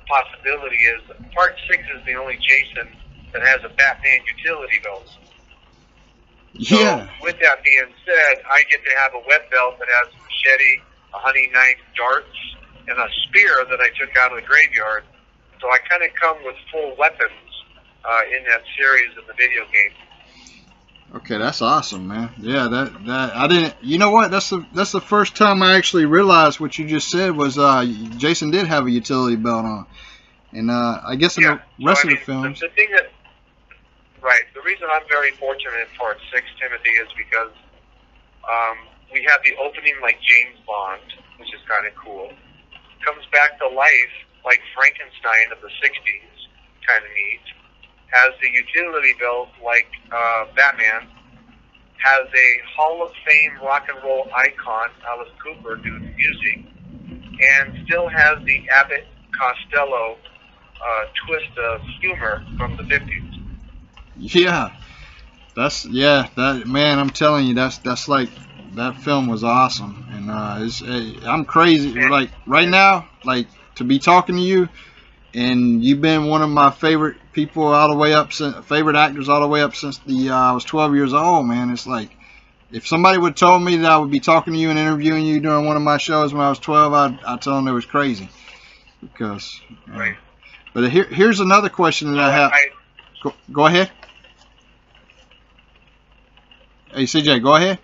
possibility is Part 6 is the only Jason that has a Batman utility belt. Yeah. So, with that being said, I get to have a web belt that has a machete, a hunting knife, darts, and a spear that I took out of the graveyard. So I kind of come with full weapons in that series of the video game. Okay, that's awesome, man. Yeah, that I didn't. You know what? That's the first time I actually realized what you just said was Jason did have a utility belt on, and I guess in the rest of the films. The thing that Right. The reason I'm very fortunate in Part 6, Timothy, is because we have the opening like James Bond, which is kind of cool. Comes back to life like Frankenstein of the 60s, kind of neat. Has the utility belt like Batman. Has a Hall of Fame rock and roll icon, Alice Cooper, doing the music. And still has the Abbott Costello twist of humor from the 50s. Yeah, that man. I'm telling you, that's like that film was awesome, and I'm crazy. Like right now, like to be talking to you, and you've been one of my favorite people all the way up, favorite actors all the way up since I was 12 years old. Man, it's like if somebody would have told me that I would be talking to you and interviewing you during one of my shows when I was 12, I'd tell them it was crazy. Because, right. But here's another question that I have. Go ahead. Hey, CJ, go ahead.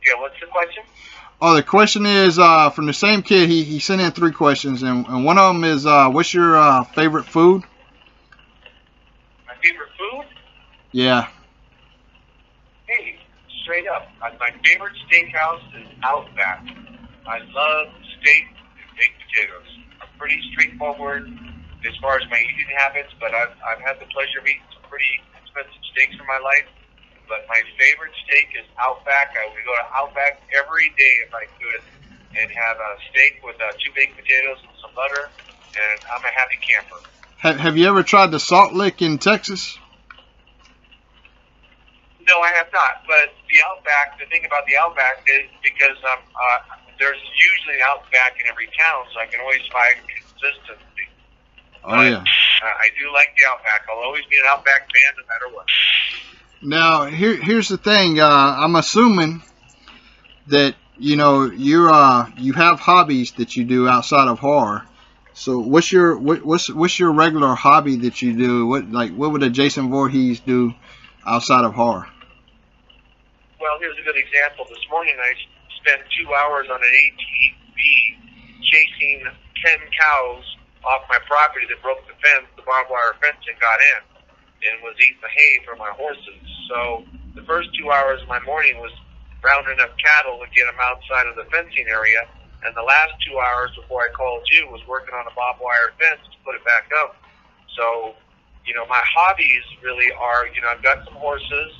Yeah, what's the question? Oh, the question is from the same kid. He sent in 3 questions, and one of them is, what's your favorite food? My favorite food? Yeah. Hey, straight up, my favorite steakhouse is Outback. I love steak and baked potatoes. I'm pretty straightforward as far as my eating habits, but I've had the pleasure of eating some pretty expensive steaks in my life. But my favorite steak is Outback. I would go to Outback every day if I could and have a steak with 2 baked potatoes and some butter, and I'm a happy camper. Have you ever tried the Salt Lick in Texas? No, I have not. But the Outback, the thing about the Outback is because there's usually an Outback in every town, so I can always find consistency. Oh, but, yeah. I do like the Outback. I'll always be an Outback fan no matter what. Now, here's the thing. I'm assuming that you have hobbies that you do outside of horror. So, what's your regular hobby that you do? What would a Jason Voorhees do outside of horror? Well, here's a good example. This morning, I spent 2 hours on an ATV chasing 10 cows off my property that broke the fence, the barbed wire fence, and got in, and was eating the hay for my horses. So the first 2 hours of my morning was rounding up cattle to get them outside of the fencing area, and the last 2 hours before I called you was working on a barbed wire fence to put it back up. So, my hobbies really are, I've got some horses.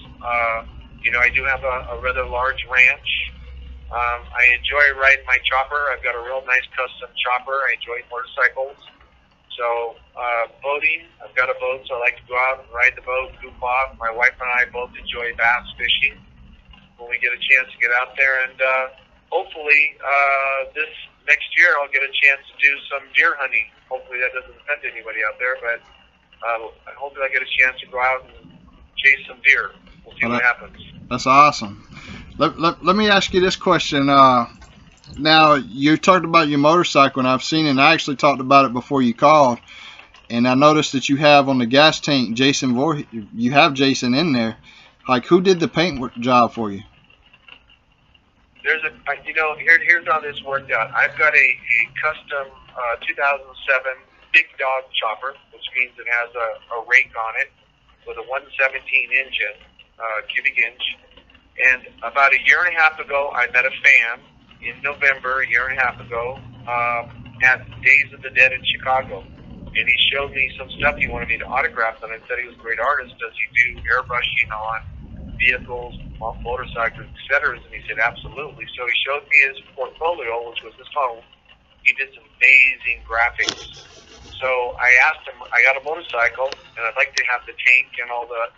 I do have a rather large ranch. I enjoy riding my chopper. I've got a real nice custom chopper. I enjoy motorcycles. So, boating, I've got a boat, so I like to go out and ride the boat, goof off. My wife and I both enjoy bass fishing when we get a chance to get out there. And hopefully, this next year, I'll get a chance to do some deer hunting. Hopefully, that doesn't offend anybody out there, but hopefully, I get a chance to go out and chase some deer. We'll see what happens. That's awesome. Let me ask you this question. Now, you talked about your motorcycle, and I've seen it, and I actually talked about it before you called, and I noticed that you have on the gas tank Jason Voorhees. You have Jason in there. Like, who did the paint job for you? Here's how this worked out. I've got a custom 2007 Big Dog chopper, which means it has a rake on it with a 117 engine, cubic inch. And about a year and a half ago, I met a fan in November, a year and a half ago, at Days of the Dead in Chicago. And he showed me some stuff he wanted me to autograph, and I said he was a great artist. Does he do airbrushing on vehicles, motorcycles, etc.? And he said, absolutely. So he showed me his portfolio, which was this phone. He did some amazing graphics. So I asked him, I got a motorcycle, and I'd like to have the tank and all the,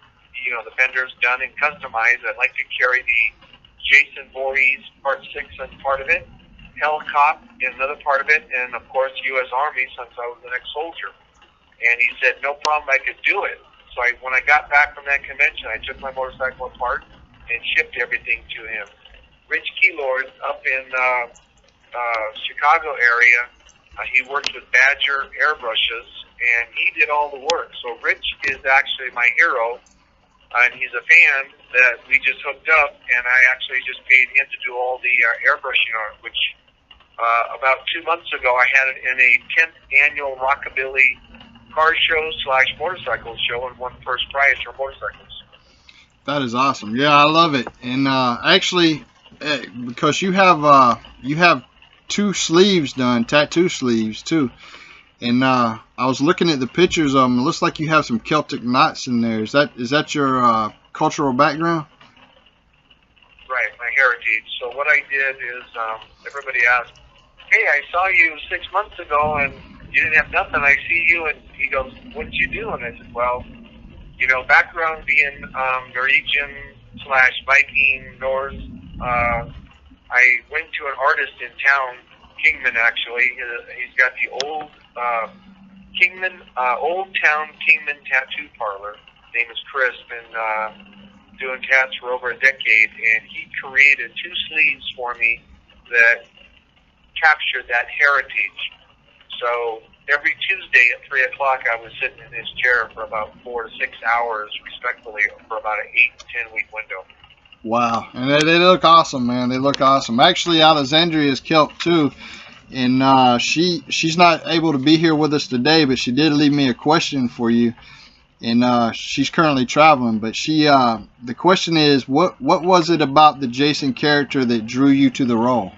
the fenders done and customized. I'd like to carry the Jason Voorhees Part 6 as part of it, Helicopter in another part of it, and of course U.S. Army since I was an ex-soldier. And he said, no problem, I could do it. So when I got back from that convention, I took my motorcycle apart and shipped everything to him. Rich Keylord up in Chicago area, he worked with Badger airbrushes, and he did all the work. So Rich is actually my hero, and he's a fan that we just hooked up, and I actually just paid him to do all the airbrushing on it, which about 2 months ago I had it in a 10th annual Rockabilly car show / motorcycle show and won first prize for motorcycles. That is awesome. Yeah, I love it. And actually, because you have 2 sleeves done, tattoo sleeves too. And I was looking at the pictures of them. It looks like you have some Celtic knots in there. Is that your cultural background? Right, my heritage. So what I did is, everybody asked, "Hey, I saw you 6 months ago and you didn't have nothing. I see you." And he goes, "What did you do?" And I said, "Well, background being Norwegian / Viking Norse, I went to an artist in town, Kingman actually. He's got the old Old Town Kingman Tattoo Parlor. His name is Chris, been doing tats for over a decade, and he created 2 sleeves for me that captured that heritage. So every Tuesday at 3 o'clock, I was sitting in his chair for about 4 to 6 hours, respectfully, for about an 8 to 10 week window. Wow, and they look awesome, man. They look awesome. Actually, Alexandria is Celt too, and she's not able to be here with us today, but she did leave me a question for you, and she's currently traveling. But the question is, what was it about the Jason character that drew you to the role?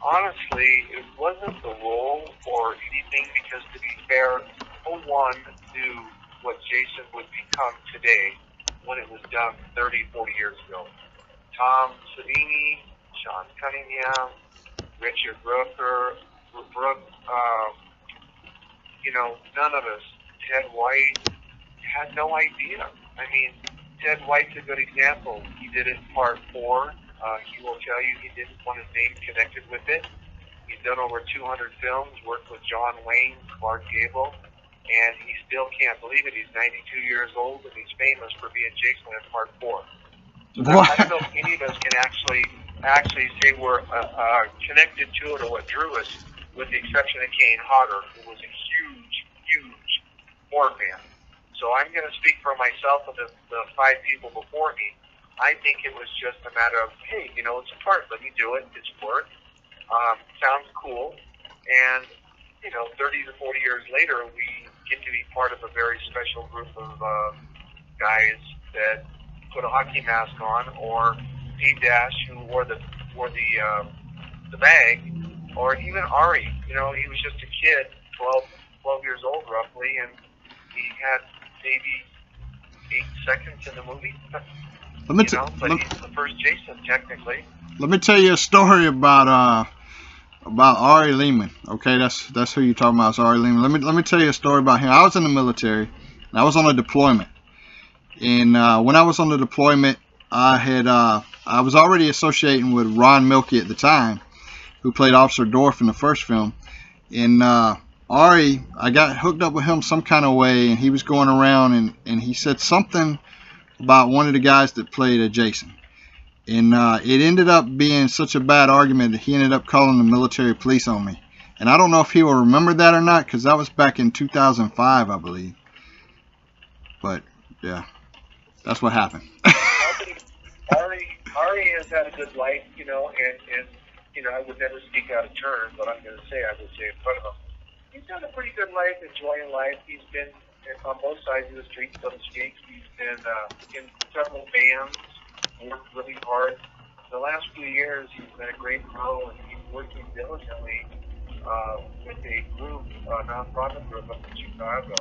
Honestly, it wasn't the role or anything, because to be fair, no one knew what Jason would become today when it was done 30, 40 years ago. Tom Savini, Sean Cunningham, Richard Brooker, none of us. Ted White had no idea. I mean, Ted White's a good example. He did it in part 4. He will tell you he didn't want his name connected with it. He's done over 200 films, worked with John Wayne, Clark Gable, and he still can't believe it. He's 92 years old, and he's famous for being Jason in part 4. So I don't know if any of us can actually say we're connected to it or what drew us, with the exception of Kane Hodder, who was a huge horror fan. So I'm going to speak for myself and the 5 people before me. I think it was just a matter of, hey, it's a part, let me do it. It's work. Sounds cool. And, 30 to 40 years later, we get to be part of a very special group of guys that put a hockey mask on, or Steve Dash, who wore the bag, or even Ari. He was just a kid, 12 years old roughly, and he had maybe 8 seconds in the movie. But he's the first Jason, technically. Let me tell you a story about Ari Lehman. Okay, that's who you're talking about. It's Ari Lehman. Let me tell you a story about him. I was in the military, and I was on a deployment. And when I was on the deployment, I was already associating with Ron Milkey at the time, who played Officer Dorff in the first film. And Ari, I got hooked up with him some kind of way, and he was going around, and he said something about one of the guys that played a Jason. And it ended up being such a bad argument that he ended up calling the military police on me. And I don't know if he will remember that or not, because that was back in 2005, I believe. But, yeah, that's what happened. Ari has had a good life, and I would never speak out of turn, but I'm going to say, I would say in front of him. He's had a pretty good life, enjoying life. He's been on both sides of the street, so to speak. He's been in several bands, worked really hard. The last few years, he's been a great pro, and he's working diligently with a group, a nonprofit group up in Chicago.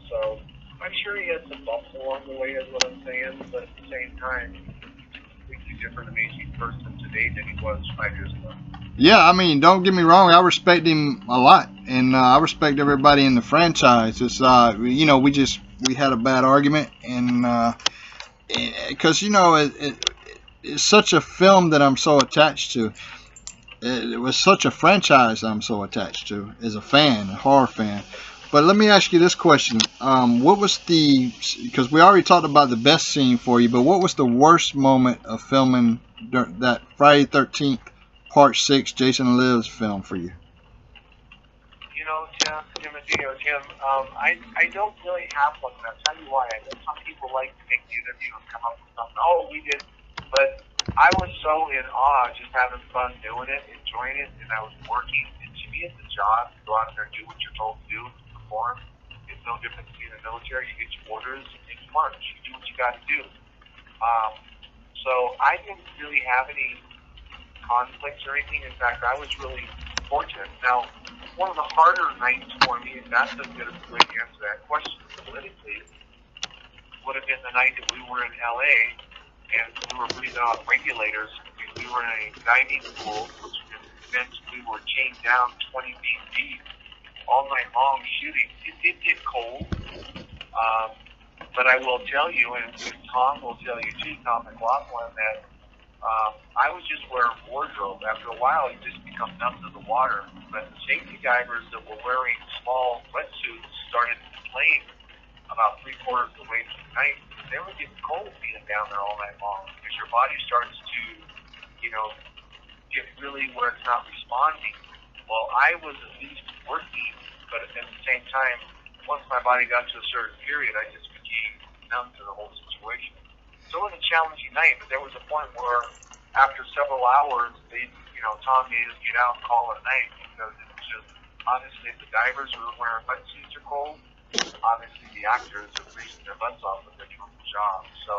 So I'm sure he had some bumps along the way, is what I'm saying, but at the same time, he's a completely different, amazing person today than he was 5 years ago. Yeah, I mean, don't get me wrong. I respect him a lot, and I respect everybody in the franchise. It's we had a bad argument, and because it's such a film that I'm so attached to. It was such a franchise I'm so attached to as a fan, a horror fan. But let me ask you this question: what was because we already talked about the best scene for you, but what was the worst moment of filming that Friday 13th? Part 6 Jason Lives film for you? Tim, I don't really have one, and I'll tell you why. I know some people like to make the interview and come up with something. Oh, we did, but I was so in awe, just having fun doing it, enjoying it, and I was working. And to me, it's a job to go out there and do what you're told to do, perform. It's no different than being in the military. You get your orders and you march. You do what you got to do. So I didn't really have any conflicts or anything. In fact, I was really fortunate. Now, one of the harder nights for me, and that's a good way to answer that question politically, would have been the night that we were in LA and we were breathing off regulators. We were in a diving pool, which meant we were chained down 20 feet deep all night long shooting. It did get cold, but I will tell you, and Tom will tell you too, Tom McLaughlin, that I was just wearing wardrobe. After a while, you just become numb to the water. But the safety divers that were wearing small wetsuits started complaining about 3/4 of the way through the night. They were getting cold being down there all night long because your body starts to, get really where it's not responding. Well, I was at least working, but at the same time, once my body got to a certain period, I just became numb to the whole situation. So it was a challenging night, but there was a point where after several hours, Tom made us get out and call it a night because it was just, honestly, the divers who were wearing wetsuits are cold. Obviously, the actors are freezing their butts off with their normal job. So,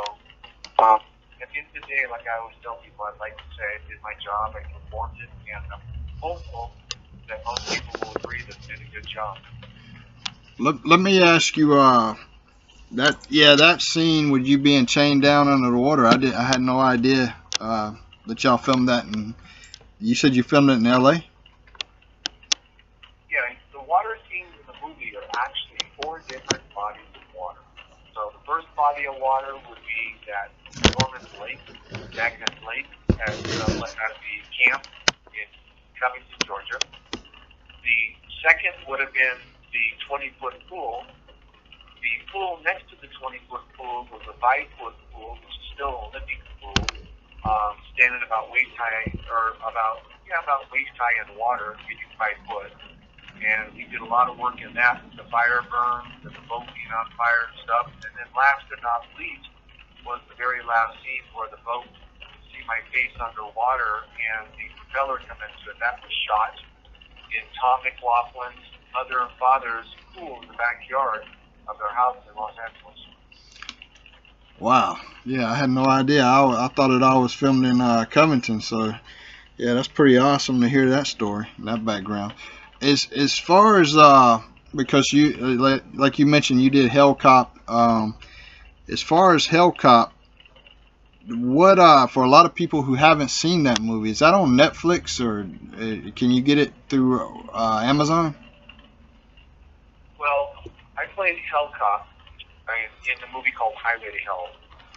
at the end of the day, like I always tell people, I'd like to say I did my job, I performed it, and I'm hopeful that most people will agree that I did a good job. Let me ask you, that scene with you being chained down under the water, I had no idea that y'all filmed that, and you said you filmed it in LA? Yeah, the water scenes in the movie are actually 4 different bodies of water. So the first body of water would be that Norman Lake, Agnes Lake, at the camp in Covington, Georgia. The second would have been the 20-foot pool. The pool next to the 20-foot pool was a 5-foot pool, which is still an Olympic pool, standing about waist high, or about waist high in water, maybe 5 foot. And we did a lot of work in that, the fire burns, and the boat being on fire and stuff. And then last but not least was the very last scene where the boat could see my face underwater and the propeller come into it. That was shot in Tom McLaughlin's mother and father's pool in the backyard of their house in Los Angeles. Wow. Yeah, I had no idea. I thought it all was filmed in Covington. So, yeah, that's pretty awesome to hear that story, that background. As far as because you like you mentioned, you did Hell Cop. As far as Hell Cop, what for a lot of people who haven't seen that movie, is that on Netflix or can you get it through Amazon? Well, I played Hell Cop in a movie called Highway to Hell,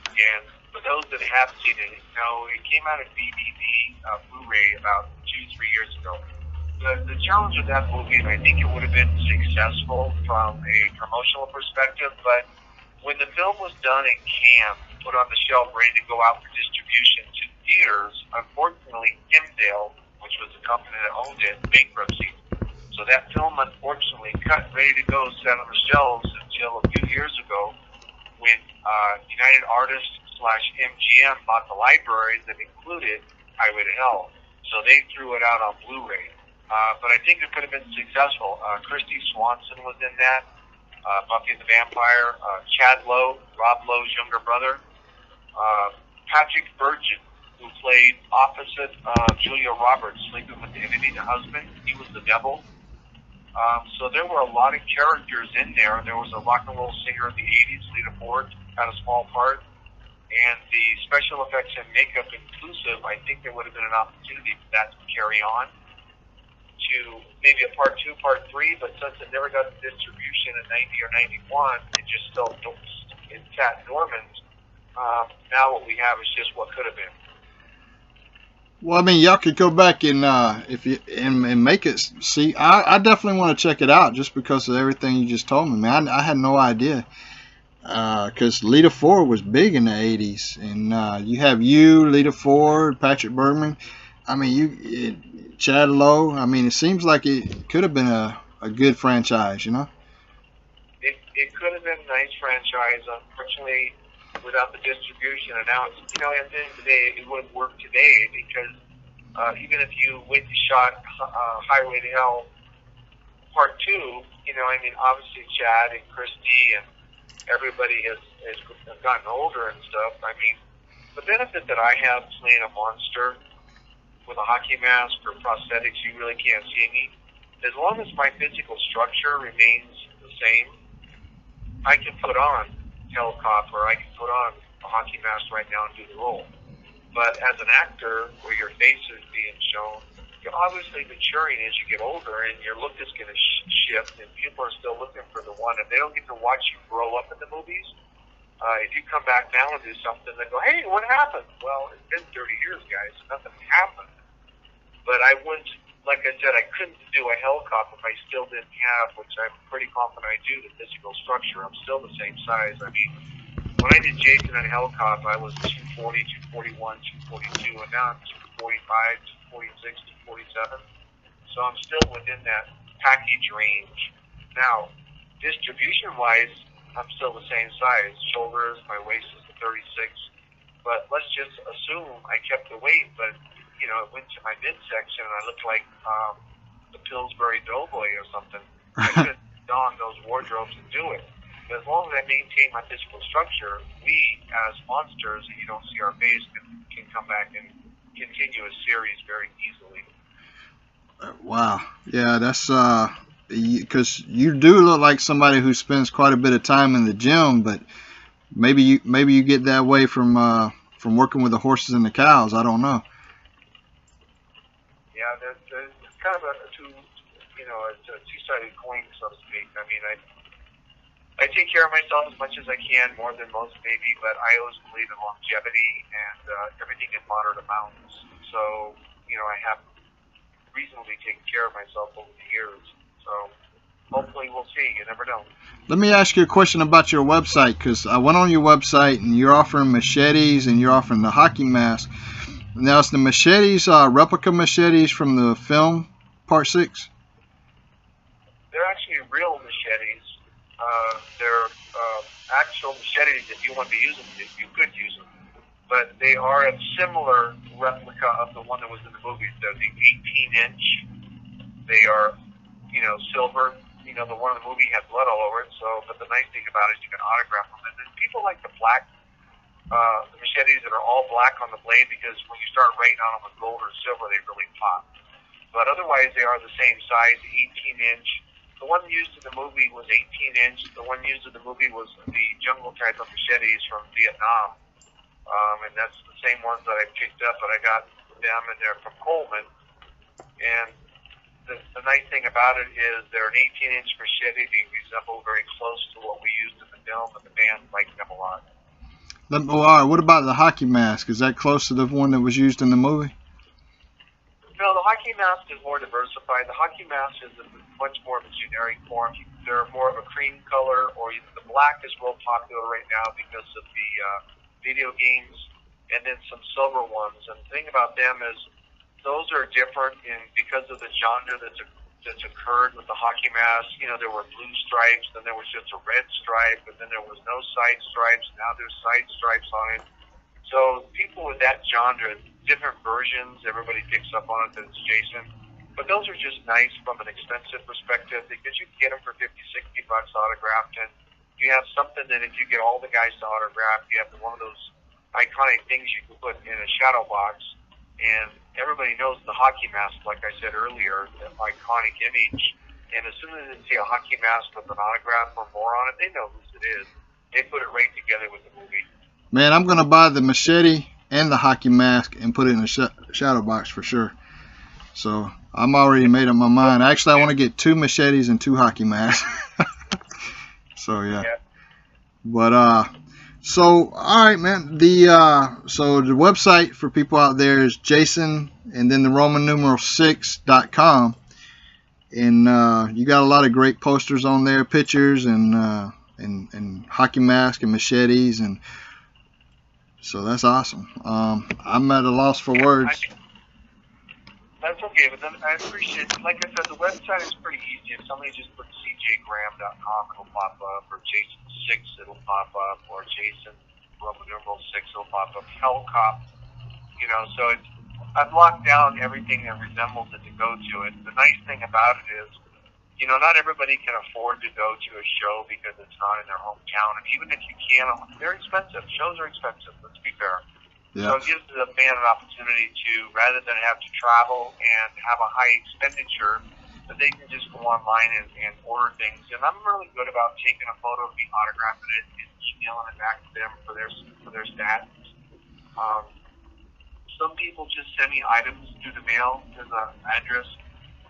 and for those that have seen it, it came out on DVD, Blu-ray about 2-3 years ago. The challenge with that movie, and I think it would have been successful from a promotional perspective, but when the film was done in Cannes, put on the shelf, ready to go out for distribution to theaters, unfortunately, Himdale, which was the company that owned it, bankruptcy. So that film, unfortunately, cut ready to go, sat on the shelves until a few years ago when United Artists / MGM bought the libraries that included Highway to Hell. So they threw it out on Blu-ray. But I think it could have been successful. Christy Swanson was in that, Buffy the Vampire, Chad Lowe, Rob Lowe's younger brother, Patrick Burgess, who played opposite Julia Roberts, sleeping with the enemy, the husband. He was the devil. So there were a lot of characters in there. There was a rock and roll singer in the 80s, Lita Ford, had a small part. And the special effects and makeup inclusive, I think there would have been an opportunity for that to carry on to maybe a part 2, part 3, but since it never got distribution in 90 or 91, it just still it sat dormant. Now what we have is just what could have been. Well, I mean, y'all could go back and and make it. See, I definitely want to check it out just because of everything you just told me, man. I had no idea because Lita Ford was big in the 80s, and you have Lita Ford, Patrick Bergman. I mean, Chad Lowe. I mean, it seems like it could have been a good franchise, It could have been a nice franchise. Unfortunately, without the distribution. And now, at the end of the day, it wouldn't work today because even if you went and shot Highway to Hell Part 2, obviously Chad and Christy and everybody has gotten older and stuff. I mean, the benefit that I have playing a monster with a hockey mask or prosthetics, you really can't see me. As long as my physical structure remains the same, I can put on helicopter, I can put on a hockey mask right now and do the role. But as an actor, where your face is being shown, you're obviously maturing as you get older, and your look is going to shift, and people are still looking for the one, and they don't get to watch you grow up in the movies. If you come back now and do something, they go, hey, what happened? Well, it's been 30 years, guys. Nothing happened. But I wouldn't, like I said, I couldn't do a helicopter if I still didn't have, which I'm pretty confident I do, the physical structure. I'm still the same size. I mean, when I did Jason on helicopter, I was 240, 241, 242, and now I'm 245, 246, 247. So I'm still within that package range. Now, distribution-wise, I'm still the same size. Shoulders, my waist is the 36. But let's just assume I kept the weight, but, it went to my midsection and I looked like the Pillsbury Doughboy or something. I couldn't don those wardrobes and do it. But as long as I maintain my physical structure, we, as monsters, and you don't see our face, can come back and continue a series very easily. Wow. Yeah, that's because you do look like somebody who spends quite a bit of time in the gym, but maybe you get that way from working with the horses and the cows. I don't know. Yeah, there's kind of a two-sided coin, so to speak. I mean, I take care of myself as much as I can, more than most maybe, but I always believe in longevity and everything in moderate amounts. So, I have reasonably taken care of myself over the years. So, hopefully we'll see. You never know. Let me ask you a question about your website, because I went on your website and you're offering machetes and you're offering the hockey mask. Now, is the machetes replica machetes from the film Part 6? They're actually real machetes. They're actual machetes. If you want to use them, you could use them. But they are a similar replica of the one that was in the movie. They're the 18-inch. They are, silver. The one in the movie had blood all over it. So, but the nice thing about it is you can autograph them. And then people like the black, the machetes that are all black on the blade, because when you start writing on them with gold or silver, they really pop. But otherwise, they are the same size, 18-inch. The one used in the movie was 18-inch. The one used in the movie was the jungle type of machetes from Vietnam. And that's the same ones that I picked up, but I got them and they're from Coleman. And the nice thing about it is they're an 18-inch machete. They resemble very close to what we used in the film, and the band liked them a lot. All right, what about the hockey mask? Is that close to the one that was used in the movie? No, the hockey mask is more diversified. The hockey mask is much more of a generic form. They're more of a cream color, or even the black is real popular right now because of the video games, and then some silver ones. And the thing about them is those are different because of the genre that's occurred with the hockey mask. There were blue stripes, then there was just a red stripe, and then there was no side stripes. Now there's side stripes on it. So people with that genre, different versions, everybody picks up on it that it's Jason. But those are just nice from an expensive perspective because you can get them for $50, $60 autographed, and you have something that if you get all the guys to autograph, you have one of those iconic things you can put in a shadow box. And everybody knows the hockey mask, like I said earlier, the iconic image. And as soon as they see a hockey mask with an autograph or more on it, they know whose it is. They put it right together with the movie. Man, I'm going to buy the machete and the hockey mask and put it in a shadow box for sure. So I'm already made up my mind. Actually, I want to get 2 machetes and 2 hockey masks. So, yeah. But, so, all right, man. So the website for people out there is Jason and then the Roman numeral 6.com. And you got a lot of great posters on there, pictures and hockey masks and machetes, and so that's awesome. I'm at a loss for words. That's okay, but then I appreciate it. Like I said, the website is pretty easy. If somebody just puts cjgraham.com, it'll pop up, or Jason6, it'll pop up, or Jason Roman numeral 6 will pop up. Hellcop, you know, so it's, I've locked down everything that resembles it to go to it. The nice thing about it is, you know, not everybody can afford to go to a show because it's not in their hometown. And even if you can, they're expensive. Shows are expensive, let's be fair. Yeah. So it gives the fan an opportunity to, rather than have to travel and have a high expenditure, that they can just go online and order things. And I'm really good about taking a photo of me, autographing it, and emailing it back to them for their stats. Some people just send me items through the mail to the address,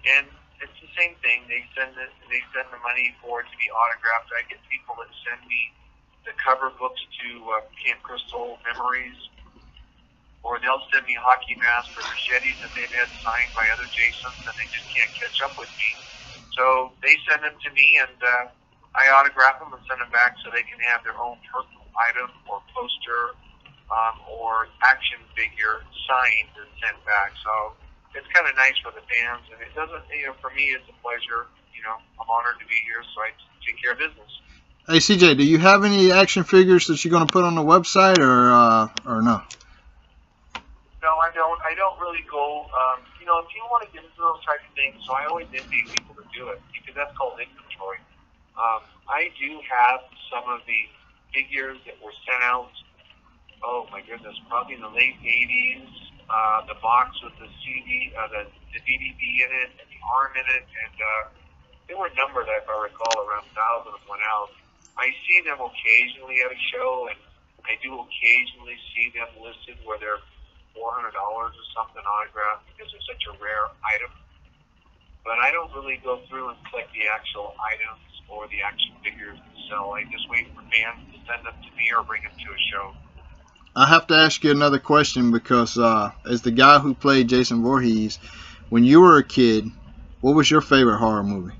and it's the same thing. They send the money for it to be autographed. I get people that send me the cover books to Camp Crystal Memories, or they'll send me hockey masks or machetes that they've had signed by other Jasons, and they just can't catch up with me. So they send them to me, and I autograph them and send them back so they can have their own personal item or poster or action figure signed and sent back. So it's kind of nice for the fans, and it doesn't, you know, for me it's a pleasure. You know, I'm honored to be here, so I take care of business. Hey CJ, do you have any action figures that you're going to put on the website, or no? No, I don't. I don't really go. You know, if you want to get into those types of things, so I always envy people that do it because that's called inventory. I do have some of the figures that were sent out. Oh my goodness, probably in the late '80s. The box with the CD, the DVD in it, and the arm in it, and they were numbered, if I recall, around 1,000 of them went out. I see them occasionally at a show, and I do occasionally see them listed where they're $400 or something autographed because they're such a rare item. But I don't really go through and collect the actual items or the action figures themselves. I just wait for fans to send them to me or bring them to a show. I have to ask you another question because as the guy who played Jason Voorhees, when you were a kid, what was your favorite horror movie?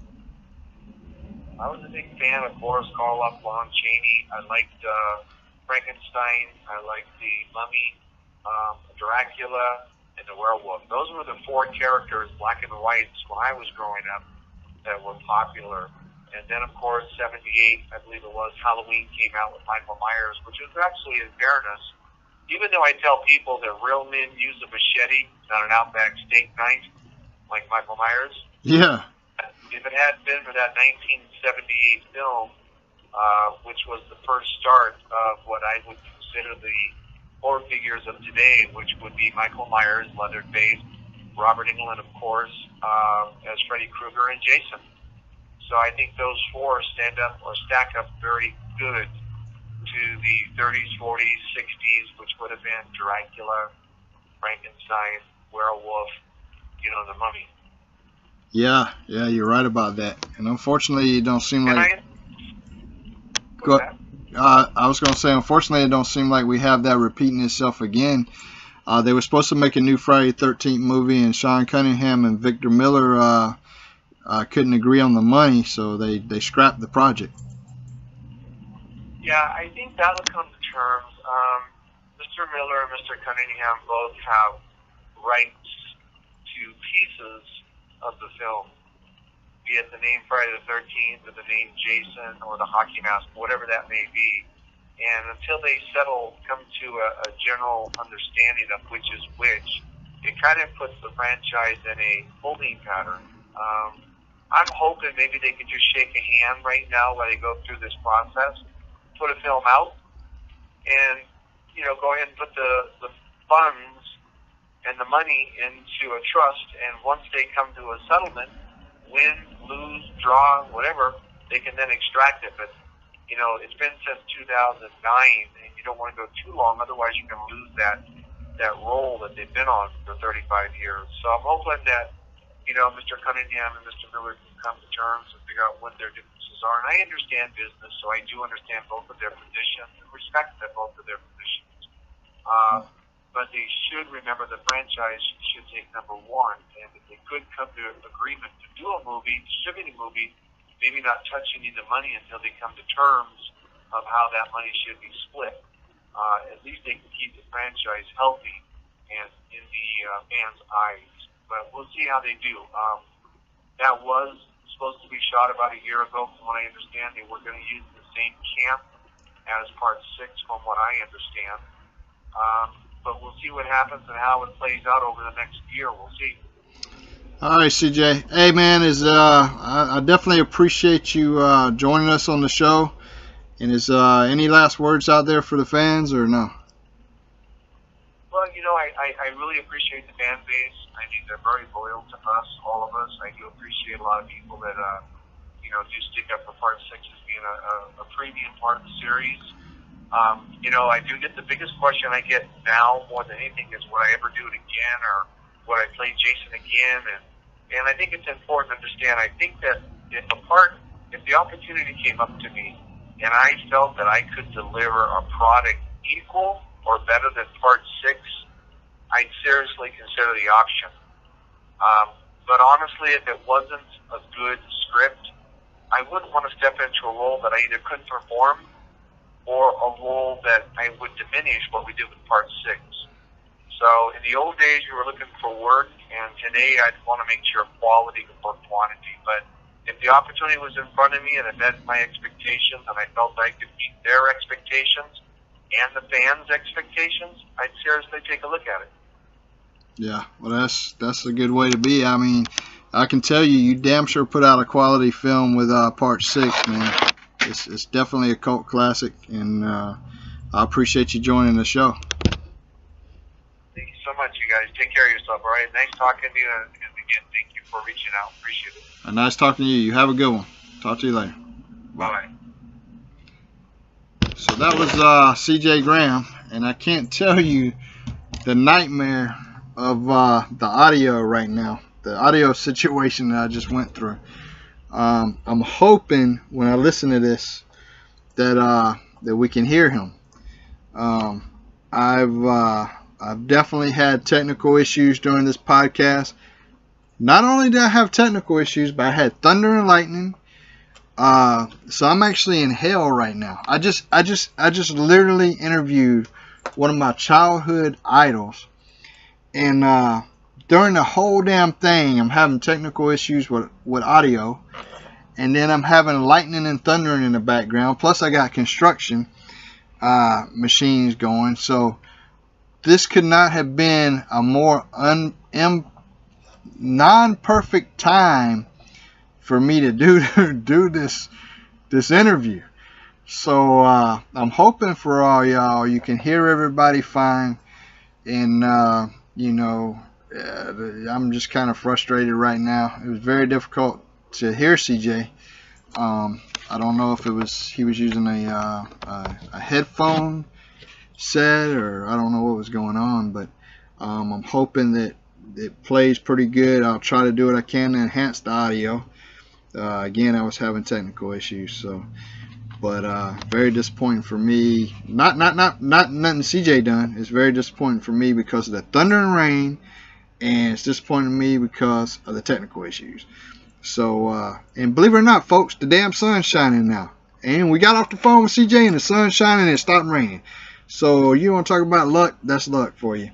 I was a big fan of Boris Karloff, Lon Chaney. I liked Frankenstein. I liked the Mummy, Dracula, and the Werewolf. Those were the four characters, black and whites, when I was growing up that were popular. And then, of course, 78, I believe it was, Halloween came out with Michael Myers, which is actually, in fairness, even though I tell people that real men use a machete, not an Outback steak knife, like Michael Myers. Yeah. If it hadn't been for that 1978 film, which was the first start of what I would consider the horror figures of today, which would be Michael Myers, Leatherface, Robert Englund, of course, as Freddy Krueger, and Jason. So I think those four stand up or stack up very good to the 30s, 40s, 60s, which would have been Dracula, Frankenstein, Werewolf, you know, the Mummy. Yeah, you're right about that. And unfortunately, it don't seem like. I was going to say, unfortunately, it don't seem like we have that repeating itself again. They were supposed to make a new Friday the 13th movie, and Sean Cunningham and Victor Miller couldn't agree on the money, so they scrapped the project. Yeah, I think that would come to terms. Mr. Miller and Mr. Cunningham both have rights to pieces of the film, be it the name Friday the 13th or the name Jason or the hockey mask, whatever that may be. And until they come to a general understanding of which is which, it kind of puts the franchise in a holding pattern. I'm hoping maybe they could just shake a hand right now while they go through this process, put a film out, and, you know, go ahead and put the funds and the money into a trust, and once they come to a settlement, win, lose, draw, whatever, they can then extract it. But, you know, it's been since 2009, and you don't want to go too long, otherwise you can lose that role that they've been on for 35 years. So I'm hoping that, you know, Mr. Cunningham and Mr. Miller can come to terms and figure out what their differences are. And I understand business, so I do understand both of their positions and respect both of their positions. But they should remember the franchise should take number one. And if they could come to an agreement to do a movie, distribute a movie, maybe not touch any of the money until they come to terms of how that money should be split. At least they can keep the franchise healthy and in the fans' eyes. But we'll see how they do. That was supposed to be shot about a year ago, from what I understand. They were going to use the same camp as part 6 from what I understand. But we'll see what happens and how it plays out over the next year. We'll see. All right, CJ. Hey, man, I definitely appreciate you joining us on the show. And is any last words out there for the fans or no? Well, you know, I really appreciate the fan base. I mean, they're very loyal to us, all of us. I do appreciate a lot of people that, you know, do stick up for part 6 as being a premium part of the series. You know, I do get the biggest question I get now more than anything is, would I ever do it again, or would I play Jason again? And I think it's important to understand, I think that if the opportunity came up to me and I felt that I could deliver a product equal or better than part 6, I'd seriously consider the option. But honestly, if it wasn't a good script, I wouldn't want to step into a role that I either couldn't perform or a role that I would diminish what we did with part 6. So in the old days, you were looking for work, and today I'd want to make sure quality before quantity. But if the opportunity was in front of me and it met my expectations and I felt I could meet their expectations and the fans' expectations, I'd seriously take a look at it. Yeah, well, that's a good way to be. I mean, I can tell you, you damn sure put out a quality film with part 6, man. It's definitely a cult classic, and I appreciate you joining the show. Thank you so much, you guys. Take care of yourself, all right? Nice talking to you, and again, thank you for reaching out. Appreciate it. Nice talking to you. You have a good one. Talk to you later. Bye. So that was CJ Graham, and I can't tell you the nightmare of the audio right now, the audio situation that I just went through. I'm hoping when I listen to this that we can hear him. I've definitely had technical issues during this podcast. Not only did I have technical issues, but I had thunder and lightning. So I'm actually in hell right now. I just literally interviewed one of my childhood idols, and during the whole damn thing, I'm having technical issues with audio, and then I'm having lightning and thundering in the background. Plus, I got construction machines going. So this could not have been a more non-perfect time for me to do this interview. So I'm hoping for all y'all you can hear everybody fine, and you know, I'm just kind of frustrated right now. It was very difficult to hear CJ. I don't know if he was using a headphone set, or I don't know what was going on, but I'm hoping that it plays pretty good. I'll try to do what I can to enhance the audio. Again, I was having technical issues, so, but very disappointing for me. Not nothing CJ done. It's very disappointing for me because of the thunder and rain, and it's disappointing to me because of the technical issues. So, and believe it or not, folks, the damn sun's shining now, and we got off the phone with CJ, and the sun's shining, and it stopped raining. So you want to talk about luck? That's luck for you.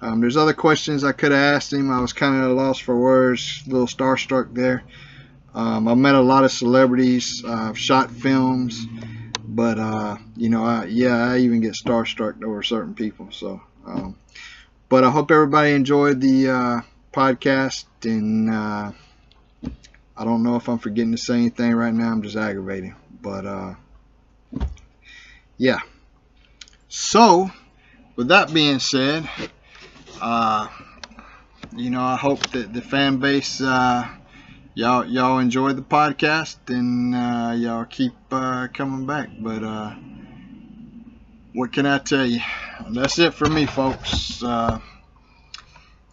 There's other questions I could have asked him. I was kind of lost for words, a little starstruck there. I met a lot of celebrities. I've shot films, but you know, I even get starstruck over certain people. So, but I hope everybody enjoyed the podcast, and I don't know if I'm forgetting to say anything right now. I'm just aggravating, but yeah. So, with that being said, you know, I hope that the fan base, y'all enjoyed the podcast, and y'all keep coming back. But what can I tell you? That's it for me, folks. I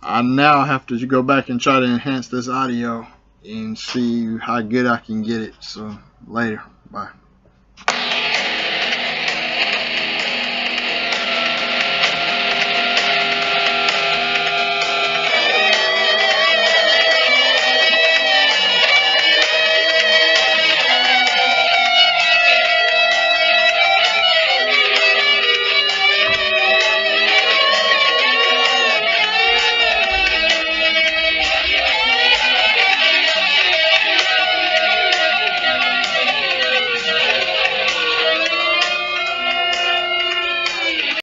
now have to go back and try to enhance this audio and see how good I can get it. So later, bye.